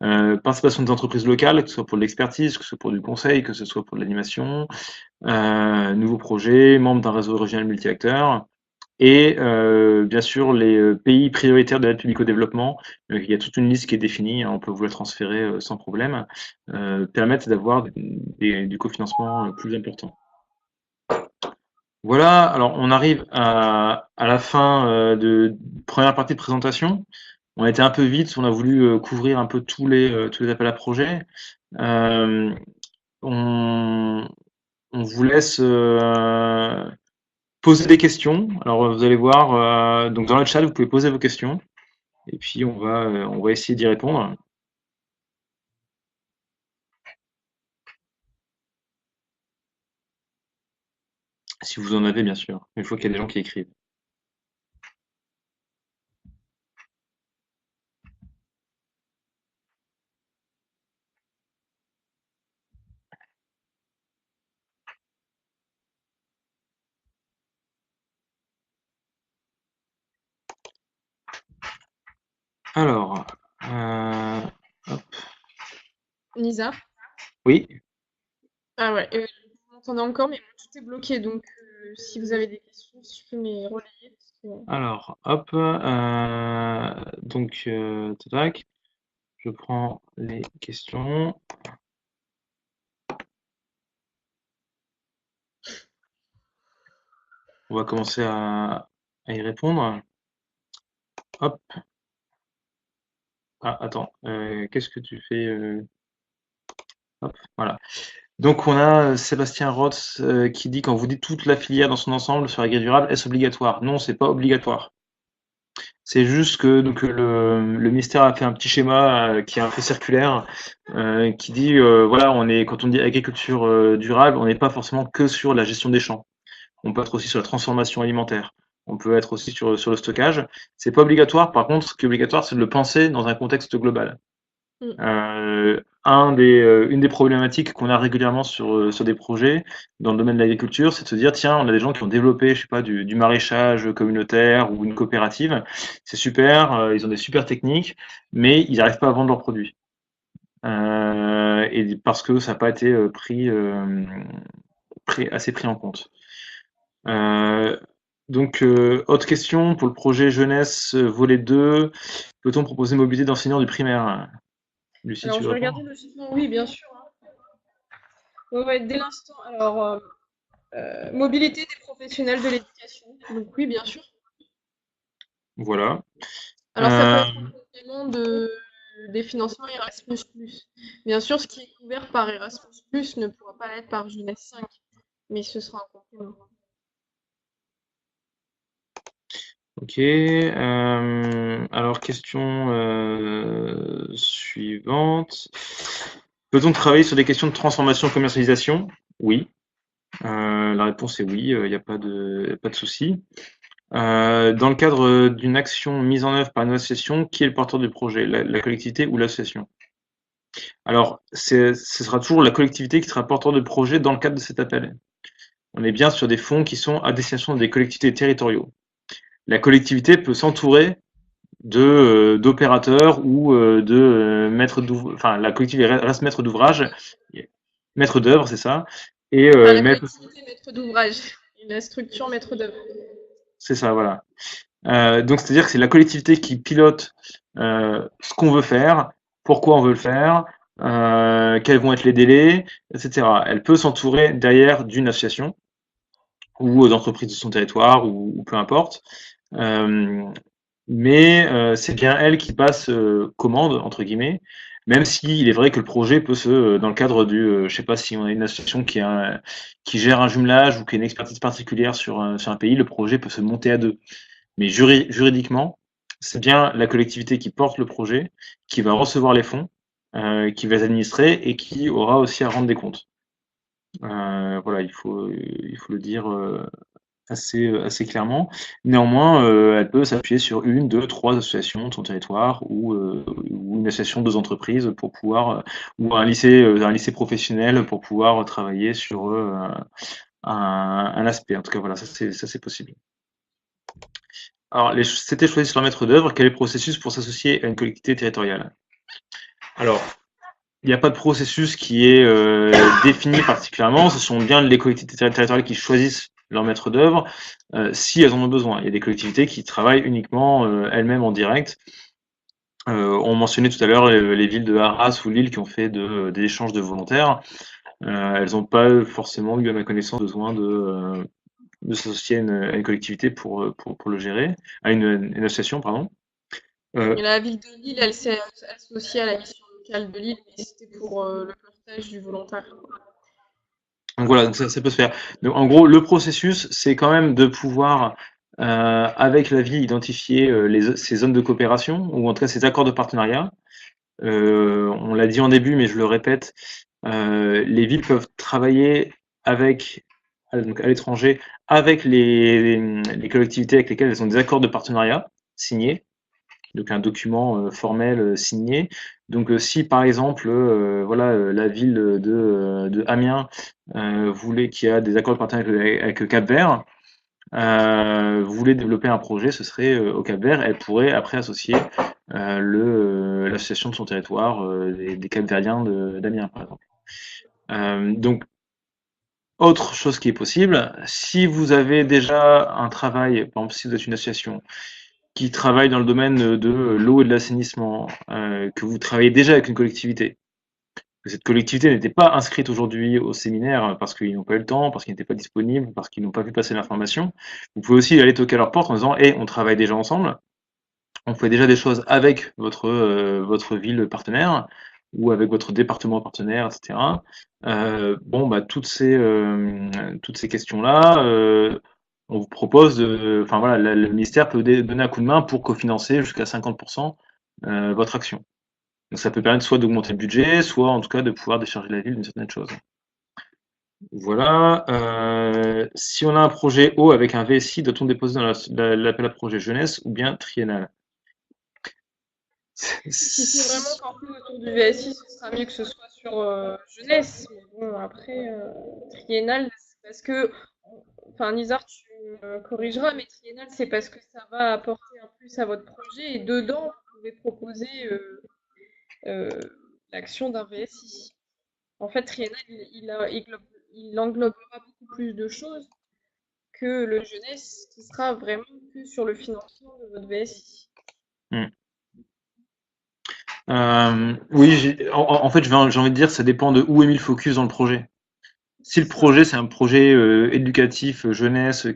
Participation des entreprises locales, que ce soit pour de l'expertise, que ce soit pour du conseil, que ce soit pour de l'animation, nouveaux projets, membres d'un réseau régional multi-acteurs, et bien sûr les pays prioritaires de l'aide publique au développement. Il y a toute une liste qui est définie, hein, on peut vous la transférer sans problème, permettent d'avoir du cofinancement plus important. Voilà, alors on arrive à la fin de première partie de présentation. On a été un peu vite, on a voulu couvrir un peu tous les appels à projets. Euh, on, on vous laisse poser des questions. Alors vous allez voir, donc dans le chat, vous pouvez poser vos questions et puis on va essayer d'y répondre. Si vous en avez, bien sûr. Il faut qu'il y ait des gens qui écrivent. Alors, hop. Lisa? Oui. Ah ouais, vous m'entendez encore, mais tout est bloqué, donc si vous avez des questions, si je peux me les relayer. Alors, hop. Donc, tac. Je prends les questions. On va commencer à y répondre. Hop. Ah, attends. Qu'est-ce que tu fais Hop, voilà. Donc, on a Sébastien Rotz qui dit quand vous dites toute la filière dans son ensemble sur la grille durable, est-ce obligatoire? Non, c'est pas obligatoire. C'est juste que donc, le ministère a fait un petit schéma qui est un peu circulaire qui dit voilà, quand on dit agriculture durable, on n'est pas forcément que sur la gestion des champs. On peut être aussi sur la transformation alimentaire. On peut être aussi sur le stockage. C'est pas obligatoire. Par contre, ce qui est obligatoire, c'est de le penser dans un contexte global. Mm. Une des problématiques qu'on a régulièrement sur des projets dans le domaine de l'agriculture, c'est de se dire, tiens, on a des gens qui ont développé, je sais pas, du maraîchage communautaire ou une coopérative. C'est super, ils ont des super techniques, mais ils n'arrivent pas à vendre leurs produits. Et parce que ça n'a pas été assez pris en compte. Donc, autre question pour le projet jeunesse volet 2, peut-on proposer mobilité d'enseignants du primaire? Lucie, Alors, tu je veux vais répondre? regarder logiquement, oui, bien sûr, hein. Ouais, ouais, dès l'instant. Alors, mobilité des professionnels de l'éducation. Donc, oui, bien sûr. Voilà. Alors, ça peut Euh, être un complément des financements Erasmus+. Bien sûr, ce qui est couvert par Erasmus+, ne pourra pas l'être par Jeunesse 5, mais ce sera un complément. ok. Alors, question suivante. Peut-on travailler sur des questions de transformation et commercialisation? Oui. La réponse est oui, il n'y a pas de souci. Dans le cadre d'une action mise en œuvre par une association, qui est le porteur du projet, la collectivité ou l'association? Alors, ce sera toujours la collectivité qui sera porteur de projet dans le cadre de cet appel. On est bien sur des fonds qui sont à destination des collectivités territoriaux. La collectivité peut s'entourer d'opérateurs ou de maître d'ouvrage, enfin la collectivité reste maître d'ouvrage, maître d'œuvre, c'est ça, et Enfin, la mais collectivité maître d'ouvrage et la structure maître d'œuvre. c'est ça, voilà. Donc c'est-à-dire que c'est la collectivité qui pilote ce qu'on veut faire, pourquoi on veut le faire, quels vont être les délais, etc. Elle peut s'entourer derrière d'une association ou d'entreprises de son territoire ou peu importe. Euh, mais c'est bien elle qui passe commande entre guillemets, même si il est vrai que le projet peut dans le cadre je sais pas si on a une association qui gère un jumelage ou qui a une expertise particulière sur un pays, le projet peut se monter à deux. Mais juridiquement, c'est bien la collectivité qui porte le projet, qui va recevoir les fonds, qui va les administrer et qui aura aussi à rendre des comptes. Voilà, il faut le dire assez clairement. Néanmoins, elle peut s'appuyer sur une, deux, trois associations de son territoire ou une association de deux entreprises pour pouvoir, ou un lycée professionnel pour pouvoir travailler sur un aspect. En tout cas, voilà, ça c'est possible. Alors, c'était choisi sur un maître d'œuvre. Quel est le processus pour s'associer à une collectivité territoriale? Alors, il n'y a pas de processus qui est défini particulièrement. Ce sont bien les collectivités territoriales qui choisissent leur maître d'œuvre si elles en ont besoin. Il y a des collectivités qui travaillent uniquement elles-mêmes en direct. On mentionnait tout à l'heure les villes de Arras ou Lille qui ont fait des échanges de volontaires. Elles n'ont pas forcément eu, à ma connaissance, besoin de s'associer à une collectivité pour le gérer, à une association, pardon. Et la ville de Lille, elle s'est associée à la mission locale de Lille, mais c'était pour le portage du volontaire. Donc voilà, donc ça peut se faire. Donc en gros, le processus, c'est quand même de pouvoir, avec la ville, identifier ces zones de coopération, ou en tout cas ces accords de partenariat. On l'a dit en début, mais je le répète, les villes peuvent travailler donc à l'étranger, avec les collectivités avec lesquelles elles ont des accords de partenariat signés, donc un document formel signé. Donc si par exemple, voilà, la ville de Amiens qui a des accords de partenariat avec Cap-Vert, voulait développer un projet, ce serait au Cap-Vert, elle pourrait après associer l'association de son territoire, des Cap-Verdiens d'Amiens par exemple. Donc autre chose qui est possible, si vous avez déjà un travail, par exemple si vous êtes une association qui travaille dans le domaine de l'eau et de l'assainissement, que vous travaillez déjà avec une collectivité, que cette collectivité n'était pas inscrite aujourd'hui au séminaire parce qu'ils n'ont pas eu le temps, parce qu'ils n'étaient pas disponibles, parce qu'ils n'ont pas vu passer l'information, vous pouvez aussi aller toquer à leur porte en disant hey, on travaille déjà ensemble, on fait déjà des choses avec votre ville partenaire ou avec votre département partenaire, etc. Bon, bah, toutes ces questions-là, on vous propose enfin voilà, le ministère peut donner un coup de main pour cofinancer jusqu'à 50% votre action. Donc ça peut permettre soit d'augmenter le budget, soit en tout cas de pouvoir décharger la ville d'une certaine chose. Voilà. Si on a un projet haut avec un VSI, doit-on déposer dans l'appel à projet jeunesse ou bien triennal? Si c'est vraiment campé autour du VSI, ce sera mieux que ce soit sur jeunesse. Mais bon, après, triennal, c'est parce que, enfin, Nizar, tu me corrigeras, mais triennal, c'est parce que ça va apporter un plus à votre projet et dedans, vous pouvez proposer euh, l'action d'un VSI. En fait, triennal, il englobera beaucoup plus de choses que le jeunesse qui sera vraiment plus sur le financement de votre VSI. Hmm. Oui, en fait, j'ai envie de dire, ça dépend de où est mis le focus dans le projet. Si le projet, c'est un projet éducatif, jeunesse,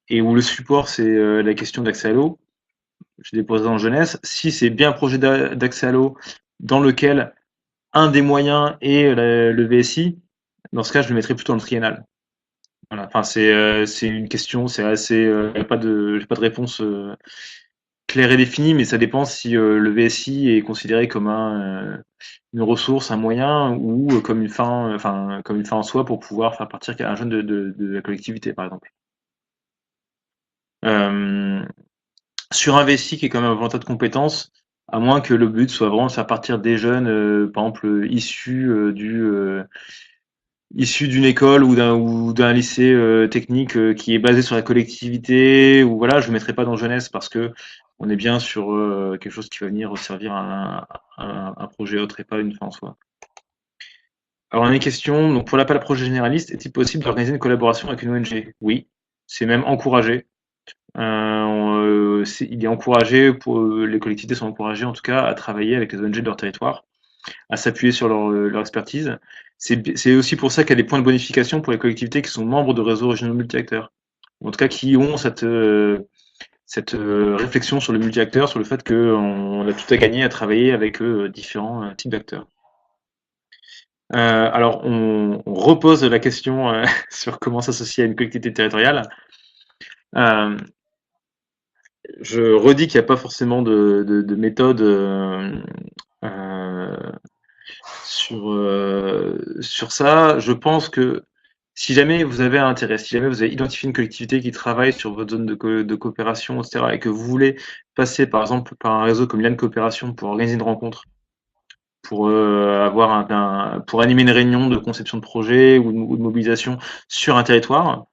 et où le support, c'est la question d'accès à l'eau, je déposerai en jeunesse. Si c'est bien un projet d'accès à l'eau dans lequel un des moyens est le VSI, dans ce cas, je le mettrai plutôt dans le triennal. Voilà. Enfin, c'est une question, c'est assez, j'ai pas de réponse claire et définie, mais ça dépend si le VSI est considéré comme une ressource, un moyen, ou comme une fin, enfin comme une fin en soi pour pouvoir faire partir un jeune de la collectivité, par exemple. Euh, sur un VSI qui est quand même un volontaire de compétences, à moins que le but soit vraiment de faire partir des jeunes, par exemple issus d'une école ou d'un lycée technique qui est basé sur la collectivité, ou voilà, je ne mettrai pas dans jeunesse parce que on est bien sur quelque chose qui va venir servir un projet autre et pas une fin en soi. Alors, on a une question. Donc, pour l'appel à projet généraliste, est-il possible d'organiser une collaboration avec une ONG? Oui, c'est même encouragé. Il est encouragé, les collectivités sont encouragées en tout cas à travailler avec les ONG de leur territoire, à s'appuyer sur leur expertise. C'est aussi pour ça qu'il y a des points de bonification pour les collectivités qui sont membres de réseaux régionaux multi-acteurs. En tout cas, qui ont cette réflexion sur le multi-acteur, sur le fait qu'on a tout à gagner à travailler avec différents types d'acteurs. Alors, on repose la question sur comment s'associer à une collectivité territoriale. Euh, je redis qu'il n'y a pas forcément de méthode euh, sur ça. Je pense que si jamais vous avez un intérêt, si jamais vous avez identifié une collectivité qui travaille sur votre zone de coopération, etc., et que vous voulez passer par exemple par un réseau comme Liane Coopération pour organiser une rencontre, pour pour animer une réunion de conception de projet ou de mobilisation sur un territoire,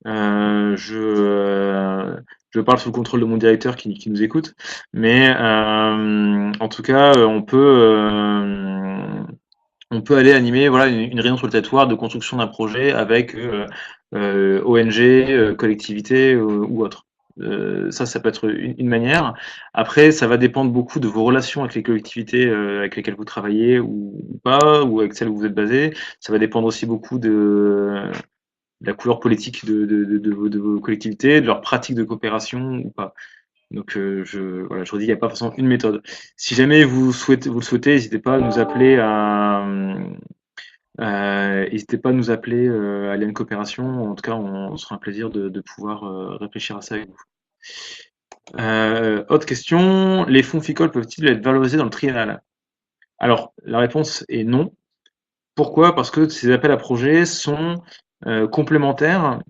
euh, je, euh, je parle sous le contrôle de mon directeur qui nous écoute, mais en tout cas, on peut aller animer voilà, une réunion sur le territoire de construction d'un projet avec ONG, collectivité ou autre. Ça peut être une manière. Après, ça va dépendre beaucoup de vos relations avec les collectivités avec lesquelles vous travaillez ou pas, ou avec celles où vous êtes basé. Ça va dépendre aussi beaucoup de la couleur politique de vos collectivités, de leur pratique de coopération ou pas. Donc voilà, je redis, il n'y a pas forcément une méthode. Si jamais vous le souhaitez, n'hésitez pas à nous appeler n'hésitez pas à nous appeler à Liane Coopération. En tout cas, on sera un plaisir de pouvoir réfléchir à ça avec vous. Autre question, les fonds FICOL peuvent-ils être valorisés dans le triennal? Alors, la réponse est non. Pourquoi? Parce que ces appels à projets sont complémentaires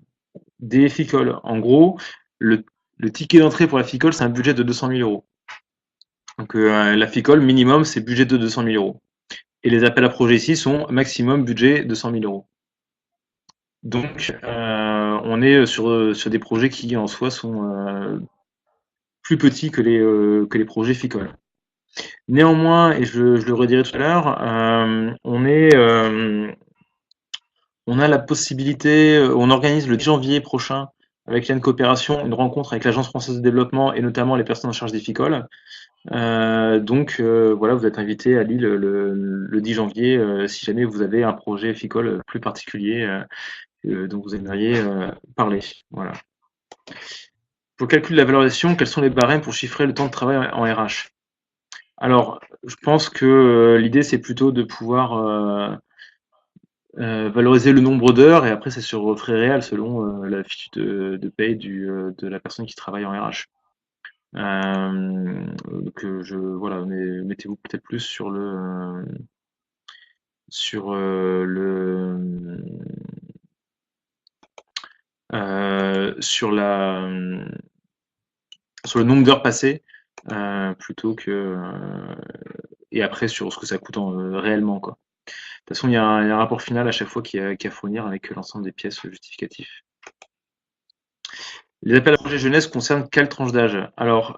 des FICOL. En gros, le, le ticket d'entrée pour la FICOL, c'est un budget de 200 000 euros. Donc la FICOL, minimum, c'est budget de 200 000 euros. Et les appels à projets ici sont maximum budget de 100 000 euros. Donc on est sur des projets qui en soi sont plus petits que les projets FICOL. Néanmoins, et je le redirai tout à l'heure, on a la possibilité, on organise le 10 janvier prochain avec Liane Coopération une rencontre avec l'Agence française de développement et notamment les personnes en charge des FICOL. Donc voilà, vous êtes invité à Lille le 10 janvier si jamais vous avez un projet FICOL plus particulier dont vous aimeriez parler. Voilà. Pour le calcul de la valorisation, quels sont les barèmes pour chiffrer le temps de travail en RH? Alors, je pense que l'idée c'est plutôt de pouvoir valoriser le nombre d'heures et après c'est sur frais réels selon la fiche de paye de la personne qui travaille en RH. Voilà, mettez-vous peut-être plus sur sur sur le nombre d'heures passées plutôt que et après sur ce que ça coûte réellement quoi. De toute façon, il y a un rapport final à chaque fois qui est à fournir avec l'ensemble des pièces justificatives. Les appels à projets jeunesse concernent quelle tranche d'âge? Alors,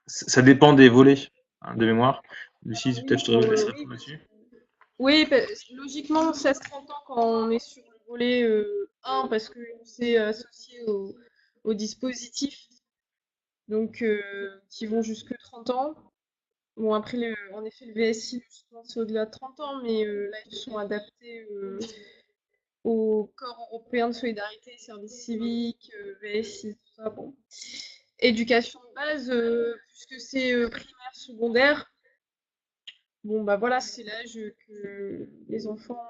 ça dépend des volets de mémoire. Lucie, peut-être je te laisserai répondre là-dessus. Oui, logiquement, 16-30 ans quand on est sur le volet 1, parce qu'on s'est associé au dispositif, donc qui vont jusque 30 ans. Bon, après, en effet, le VSI, justement, c'est au-delà de 30 ans, mais là, ils sont adaptés au corps européen de solidarité, service civique, VSI, tout ça. Bon. Éducation de base, puisque c'est primaire, secondaire, bon, bah voilà, c'est l'âge que les enfants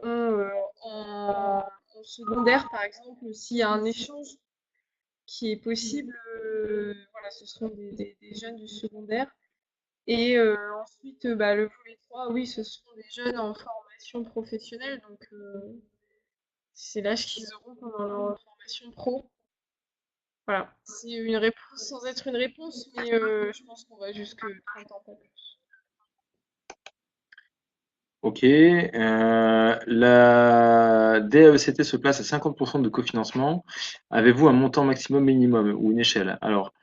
ont en secondaire, par exemple, s'il y a un échange qui est possible, voilà, ce seront des jeunes du secondaire. Et ensuite, bah, le volet 3, oui, ce sont des jeunes en formation professionnelle, donc c'est l'âge qu'ils auront pendant leur formation pro. Voilà, c'est une réponse sans être une réponse, mais je pense qu'on va jusque 30 ans, pas plus. Ok. La DAECT se place à 50% de cofinancement. Avez-vous un montant maximum minimum ou une échelle? Alors,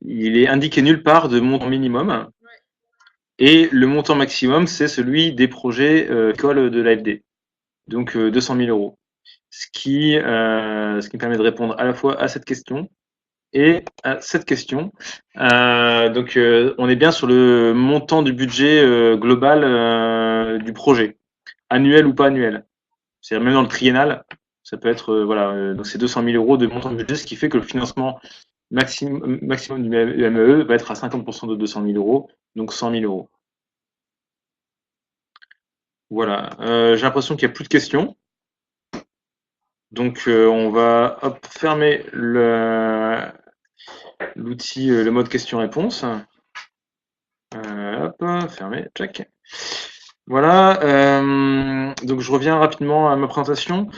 il est indiqué nulle part de montant minimum. Et le montant maximum, c'est celui des projets écoles de l'AFD. Donc 200 000 euros. Ce qui me permet de répondre à la fois à cette question et à cette question. On est bien sur le montant du budget global du projet, annuel ou pas annuel. C'est-à-dire même dans le triennal, ça peut être donc c'est 200 000 euros de montant de budget, ce qui fait que le financement maximum du MEE va être à 50% de 200 000 euros, donc 100 000 euros. Voilà. J'ai l'impression qu'il n'y a plus de questions. Donc on va fermer l'outil, le mode question-réponse. Fermé, check. Voilà, donc je reviens rapidement à ma présentation.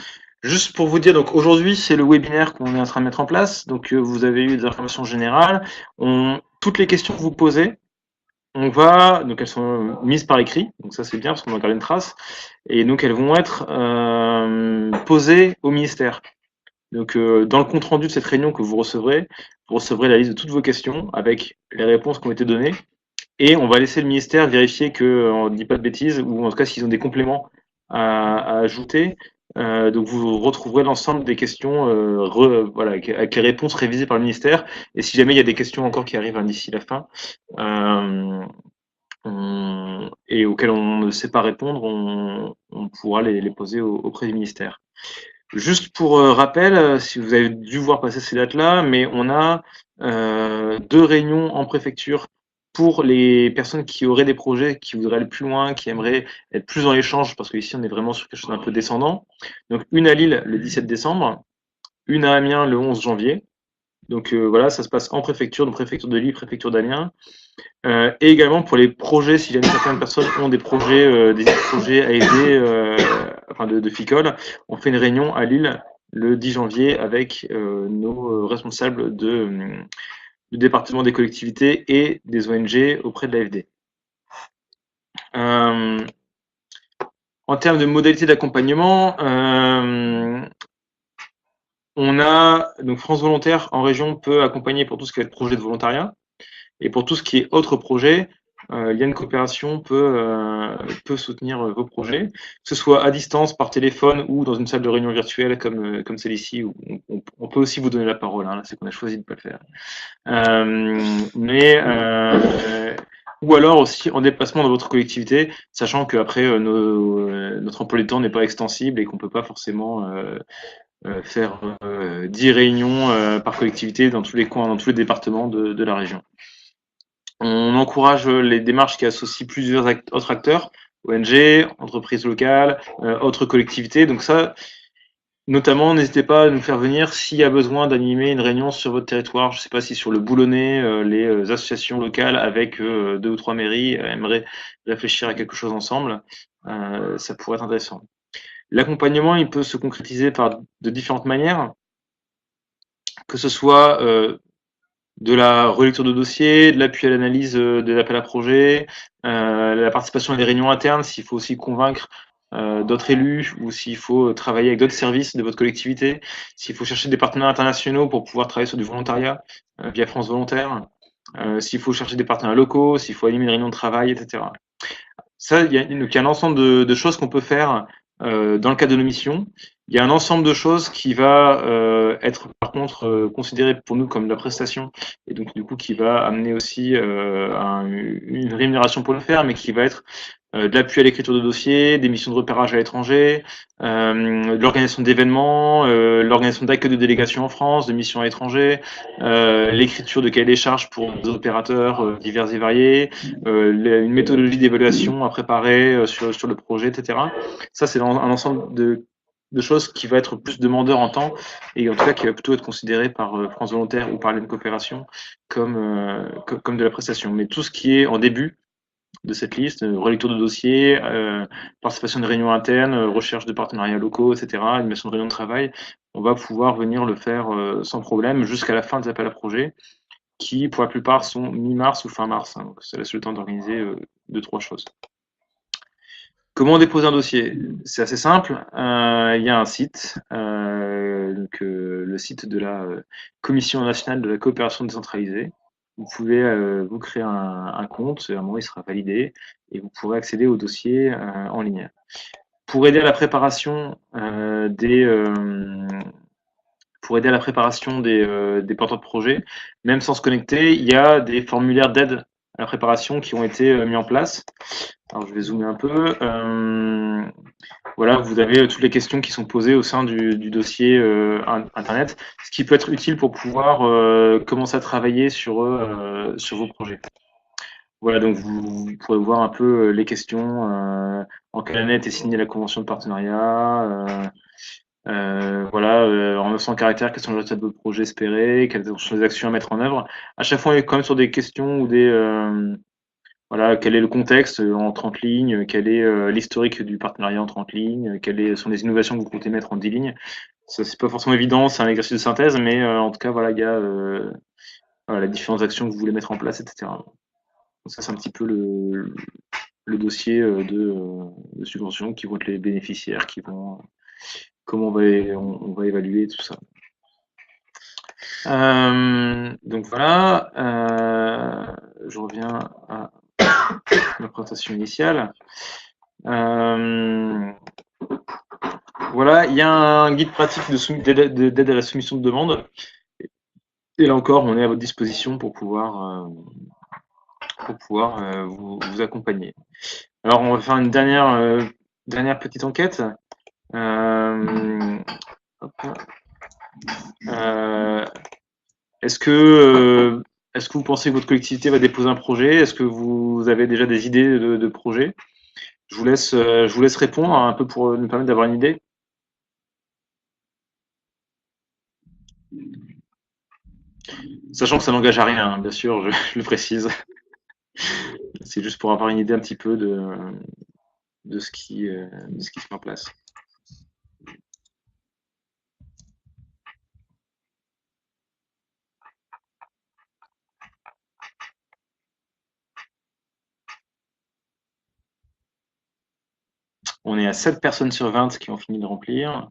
Juste pour vous dire, donc aujourd'hui c'est le webinaire qu'on est en train de mettre en place. Donc vous avez eu des informations générales. Toutes les questions que vous posez, donc elles sont mises par écrit, donc ça c'est bien parce qu'on va garder une trace. Et donc elles vont être posées au ministère. Donc, dans le compte rendu de cette réunion que vous recevrez la liste de toutes vos questions avec les réponses qui ont été données. Et on va laisser le ministère vérifier qu'on ne dit pas de bêtises, ou en tout cas s'ils ont des compléments à ajouter. Donc, vous retrouverez l'ensemble des questions avec les réponses révisées par le ministère. Et si jamais il y a des questions encore qui arrivent d'ici la fin, et auxquelles on ne sait pas répondre, on pourra les poser auprès du ministère. Juste pour rappel, si vous avez dû voir passer ces dates-là, mais on a 2 réunions en préfecture pour les personnes qui auraient des projets, qui voudraient aller plus loin, qui aimeraient être plus dans l'échange, parce qu'ici on est vraiment sur quelque chose d'un peu descendant. Donc une à Lille le 17 décembre, une à Amiens le 11 janvier. Donc voilà, ça se passe en préfecture, donc préfecture de Lille, préfecture d'Amiens. Et également pour les projets, si jamais certaines personnes ont des projets à aider, de FICOL, on fait une réunion à Lille le 10 janvier avec nos responsables du département des collectivités et des ONG auprès de l'AFD. En termes de modalités d'accompagnement, on a donc France Volontaire en région peut accompagner pour tout ce qui est projet de volontariat. Et pour tout ce qui est autres projets, Liane Coopération peut soutenir vos projets, que ce soit à distance, par téléphone ou dans une salle de réunion virtuelle comme celle-ci, où on peut aussi vous donner la parole, hein, c'est qu'on a choisi de ne pas le faire. Ou alors aussi en déplacement dans votre collectivité, sachant qu'après, notre emploi du temps n'est pas extensible et qu'on ne peut pas forcément faire 10 réunions par collectivité dans tous les coins, dans tous les départements de la région. On encourage les démarches qui associent plusieurs autres acteurs, ONG, entreprises locales, autres collectivités. Donc ça, notamment, n'hésitez pas à nous faire venir s'il y a besoin d'animer une réunion sur votre territoire. Je ne sais pas si sur le Boulonnais, les associations locales avec 2 ou 3 mairies aimeraient réfléchir à quelque chose ensemble. Ça pourrait être intéressant. L'accompagnement, il peut se concrétiser de différentes manières, que ce soit de la relecture de dossier, de l'appui à l'analyse de l'appel à projet, la participation à des réunions internes, s'il faut aussi convaincre d'autres élus ou s'il faut travailler avec d'autres services de votre collectivité, s'il faut chercher des partenaires internationaux pour pouvoir travailler sur du volontariat via France Volontaire, s'il faut chercher des partenaires locaux, s'il faut animer une réunion de travail, etc. Ça, il y a un ensemble de choses qu'on peut faire dans le cadre de nos missions. Il y a un ensemble de choses qui va être par contre considéré pour nous comme de la prestation et donc du coup qui va amener aussi une rémunération pour le faire, mais qui va être de l'appui à l'écriture de dossiers, des missions de repérage à l'étranger, de l'organisation d'événements, l'organisation d'accueil de délégations en France, de missions à l'étranger, l'écriture de cahiers des charges pour des opérateurs divers et variés, une méthodologie d'évaluation à préparer sur le projet, etc. Ça, c'est un ensemble de choses qui va être plus demandeur en temps et en tout cas qui va plutôt être considéré par France Volontaire ou par l'Une Coopération comme de la prestation. Mais tout ce qui est en début de cette liste, relecture de dossiers, participation de réunions internes, recherche de partenariats locaux, etc., animation de réunions de travail, on va pouvoir venir le faire sans problème jusqu'à la fin des appels à projets qui, pour la plupart, sont mi-mars ou fin mars. Hein, donc ça laisse le temps d'organiser 2-3 choses. Comment déposer un dossier? C'est assez simple. Il y a un site, le site de la Commission nationale de la coopération décentralisée. Vous pouvez vous créer un compte, à un moment il sera validé et vous pourrez accéder au dossier en ligne. Pour aider à la préparation des porteurs de projets, même sans se connecter, il y a des formulaires d'aide à la préparation qui ont été mis en place. Alors je vais zoomer un peu. Voilà, vous avez toutes les questions qui sont posées au sein du dossier Internet, ce qui peut être utile pour pouvoir commencer à travailler sur vos projets. Voilà, donc vous pourrez voir un peu les questions, en quelle année a été signée la convention de partenariat, voilà, en 900 caractères, quels sont les résultats de votre projet espéré, quelles sont les actions à mettre en œuvre. À chaque fois, on est quand même sur des questions ou voilà, quel est le contexte en 30 lignes, quel est l'historique du partenariat en 30 lignes, quelles sont les innovations que vous comptez mettre en 10 lignes. Ça, c'est pas forcément évident, c'est un exercice de synthèse, mais en tout cas, voilà, il y a voilà, les différentes actions que vous voulez mettre en place, etc. Donc ça, c'est un petit peu le dossier de subvention, qui vont être les bénéficiaires, comment on va évaluer tout ça. Donc voilà, je reviens à ma présentation initiale. Voilà, il y a un guide pratique d'aide à la soumission de demande. Et là encore, on est à votre disposition pour pouvoir vous accompagner. Alors, on va faire une dernière petite enquête. Hop. Est-ce que vous pensez que votre collectivité va déposer un projet? Est-ce que vous avez déjà des idées de projet? Je vous laisse répondre un peu pour nous permettre d'avoir une idée. Sachant que ça n'engage à rien, hein, bien sûr, je le précise. C'est juste pour avoir une idée un petit peu de ce qui se met en place. On est à 7 personnes sur 20 qui ont fini de remplir.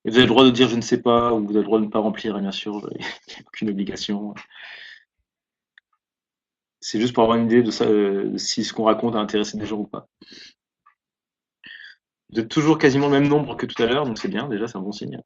Et vous avez le droit de dire je ne sais pas, ou vous avez le droit de ne pas remplir, et bien sûr, il n'y a aucune obligation. C'est juste pour avoir une idée de ça, si ce qu'on raconte a intéressé des gens ou pas. Vous êtes toujours quasiment le même nombre que tout à l'heure, donc c'est bien, déjà, c'est un bon signe.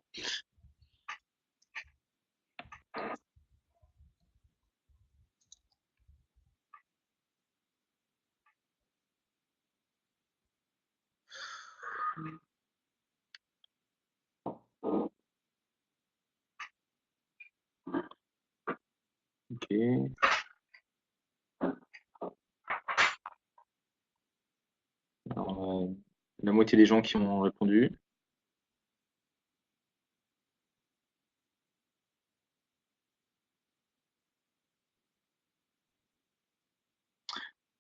Ok. Alors, la moitié des gens qui ont répondu.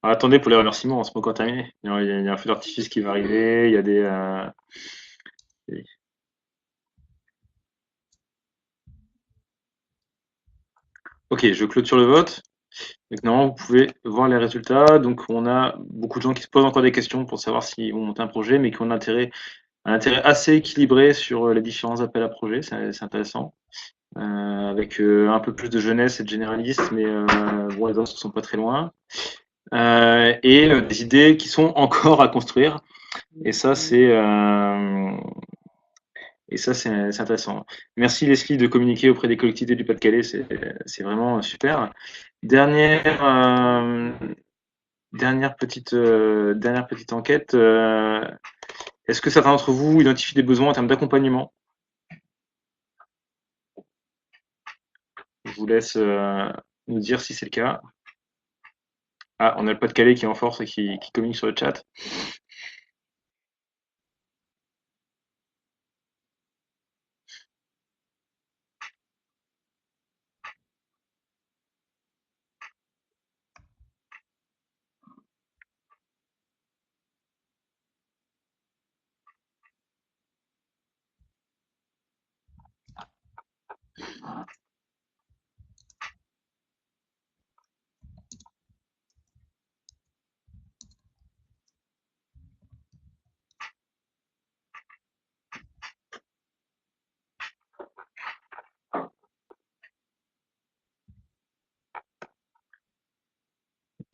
Ah, attendez pour les remerciements, c'est pas encore terminé. Il y a un feu d'artifice qui va arriver, il y a Ok, je clôture le vote. Maintenant, vous pouvez voir les résultats. Donc, on a beaucoup de gens qui se posent encore des questions pour savoir s'ils vont monter un projet, mais qui ont un intérêt assez équilibré sur les différents appels à projets. C'est intéressant. Avec un peu plus de jeunesse et de généralistes, mais bon, les autres ne sont pas très loin. Et des idées qui sont encore à construire. Et ça, c'est intéressant. Merci Leslie de communiquer auprès des collectivités du Pas-de-Calais, c'est vraiment super. Dernière, dernière petite enquête. Est-ce que certains d'entre vous identifient des besoins en termes d'accompagnement? Je vous laisse nous dire si c'est le cas. Ah, on a le Pas-de-Calais qui est en force et qui communique sur le chat.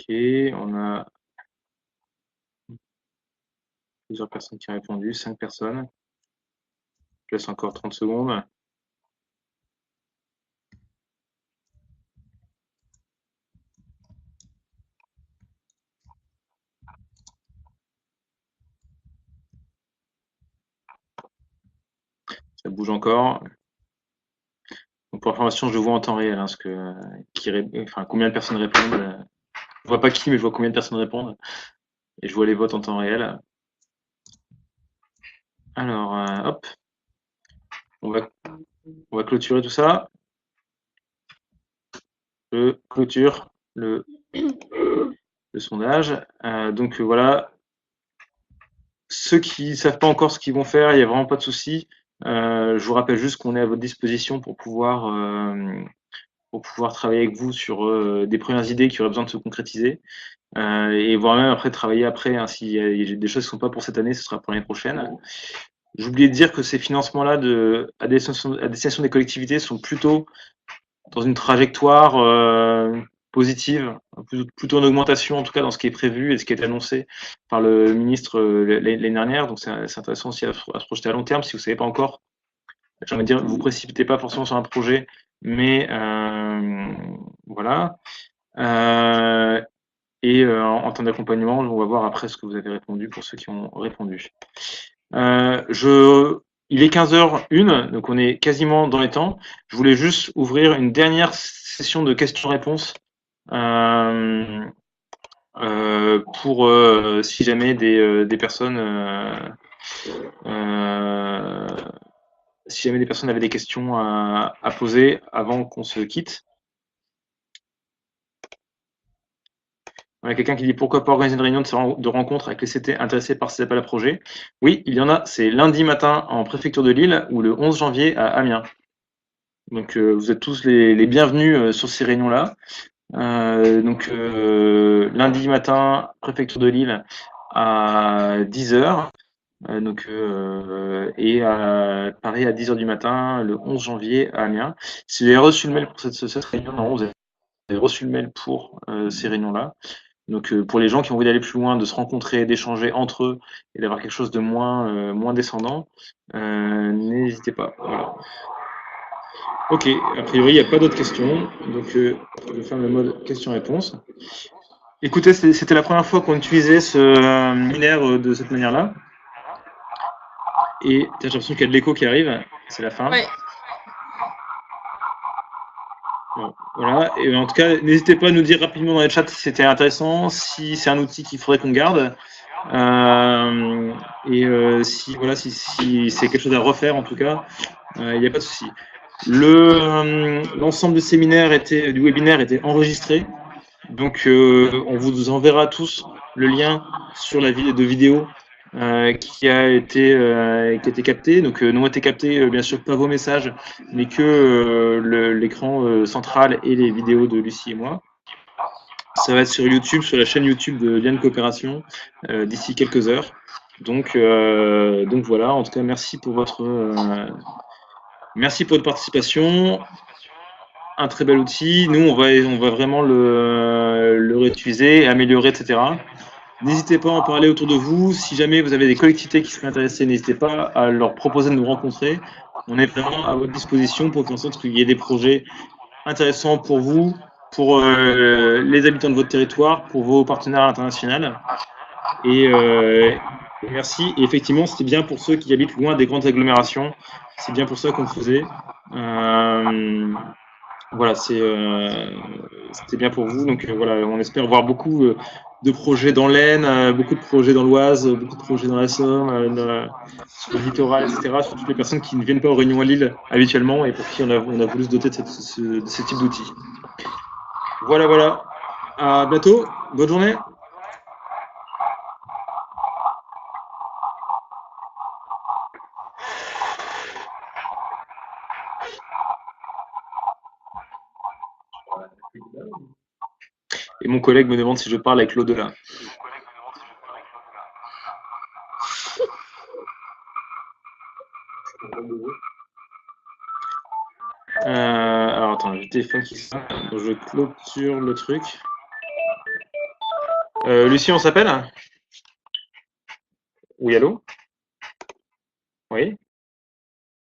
Ok, on a plusieurs personnes qui ont répondu, 5 personnes. Je laisse encore 30 secondes. Ça bouge encore. Donc pour information, je vois en temps réel combien de personnes répondent. Je vois pas qui, mais je vois combien de personnes répondent. Et je vois les votes en temps réel. Alors, hop, on va clôturer tout ça. Je clôture le sondage. Donc voilà, ceux qui ne savent pas encore ce qu'ils vont faire, il n'y a vraiment pas de souci. Je vous rappelle juste qu'on est à votre disposition pour pouvoir travailler avec vous sur des premières idées qui auraient besoin de se concrétiser. Et voire même après travailler après, hein, s'il y a des choses qui ne sont pas pour cette année, ce sera pour l'année prochaine. J'ai oublié de dire que ces financements-là à destination des collectivités sont plutôt dans une trajectoire positive, plutôt en augmentation en tout cas dans ce qui est prévu et ce qui est annoncé par le ministre l'année dernière. Donc c'est intéressant aussi à se projeter à long terme. Si vous ne savez pas encore, j'ai envie de dire, vous précipitez pas forcément sur un projet, mais voilà. En termes d'accompagnement, on va voir après ce que vous avez répondu pour ceux qui ont répondu. Il est 15h01, donc on est quasiment dans les temps. Je voulais juste ouvrir une dernière session de questions-réponses pour si jamais des personnes avaient des questions à poser avant qu'on se quitte. On a quelqu'un qui dit pourquoi pas organiser une réunion de rencontre avec les CT intéressés par ces appels à projets. Oui, il y en a. C'est lundi matin en préfecture de Lille ou le 11 janvier à Amiens. Donc vous êtes tous les bienvenus sur ces réunions-là. Lundi matin, préfecture de Lille à 10h. Et pareil à 10h du matin, le 11 janvier à Amiens. Si vous avez reçu le mail pour cette réunion, non, vous avez reçu le mail pour ces réunions-là. Donc pour les gens qui ont envie d'aller plus loin, de se rencontrer, d'échanger entre eux et d'avoir quelque chose de moins descendant, n'hésitez pas. Voilà. Ok, a priori il n'y a pas d'autres questions, donc je vais faire le mode questions-réponses. Écoutez, c'était la première fois qu'on utilisait ce binaire de cette manière-là. Et j'ai l'impression qu'il y a de l'écho qui arrive, c'est la fin. Ouais. Bon, voilà, et en tout cas, n'hésitez pas à nous dire rapidement dans les chats si c'était intéressant, si c'est un outil qu'il faudrait qu'on garde, si c'est quelque chose à refaire en tout cas, il n'y a pas de souci. L'ensemble du webinaire était enregistré, donc on vous enverra tous le lien sur la vidéo qui a été capté. Donc n'ont été captés bien sûr pas vos messages, mais que l'écran central et les vidéos de Lucie et moi. Ça va être sur YouTube, sur la chaîne YouTube de Liane Coopération d'ici quelques heures. Donc voilà. En tout cas, merci pour votre participation. Un très bel outil. Nous, on va vraiment le réutiliser, améliorer, etc. N'hésitez pas à en parler autour de vous. Si jamais vous avez des collectivités qui seraient intéressées, n'hésitez pas à leur proposer de nous rencontrer. On est vraiment à votre disposition pour faire en sorte qu'il y ait des projets intéressants pour vous, pour les habitants de votre territoire, pour vos partenaires internationaux. Et merci. Et effectivement, c'était bien pour ceux qui habitent loin des grandes agglomérations. C'est bien pour ça qu'on le faisait. Voilà, c'était bien pour vous. Donc voilà, on espère voir beaucoup de projets dans l'Aisne, beaucoup de projets dans l'Oise, beaucoup de projets dans la Somme, sur le littoral, etc. Sur toutes les personnes qui ne viennent pas aux réunions à Lille habituellement et pour qui on a voulu se doter de ce type d'outils. Voilà, voilà. À bientôt. Bonne journée. Et mon collègue me demande si je parle avec l'au-delà. Alors attends, j'ai le téléphone qui sonne, donc je clôture le truc. Lucie, on s'appelle? Oui, allô? Oui?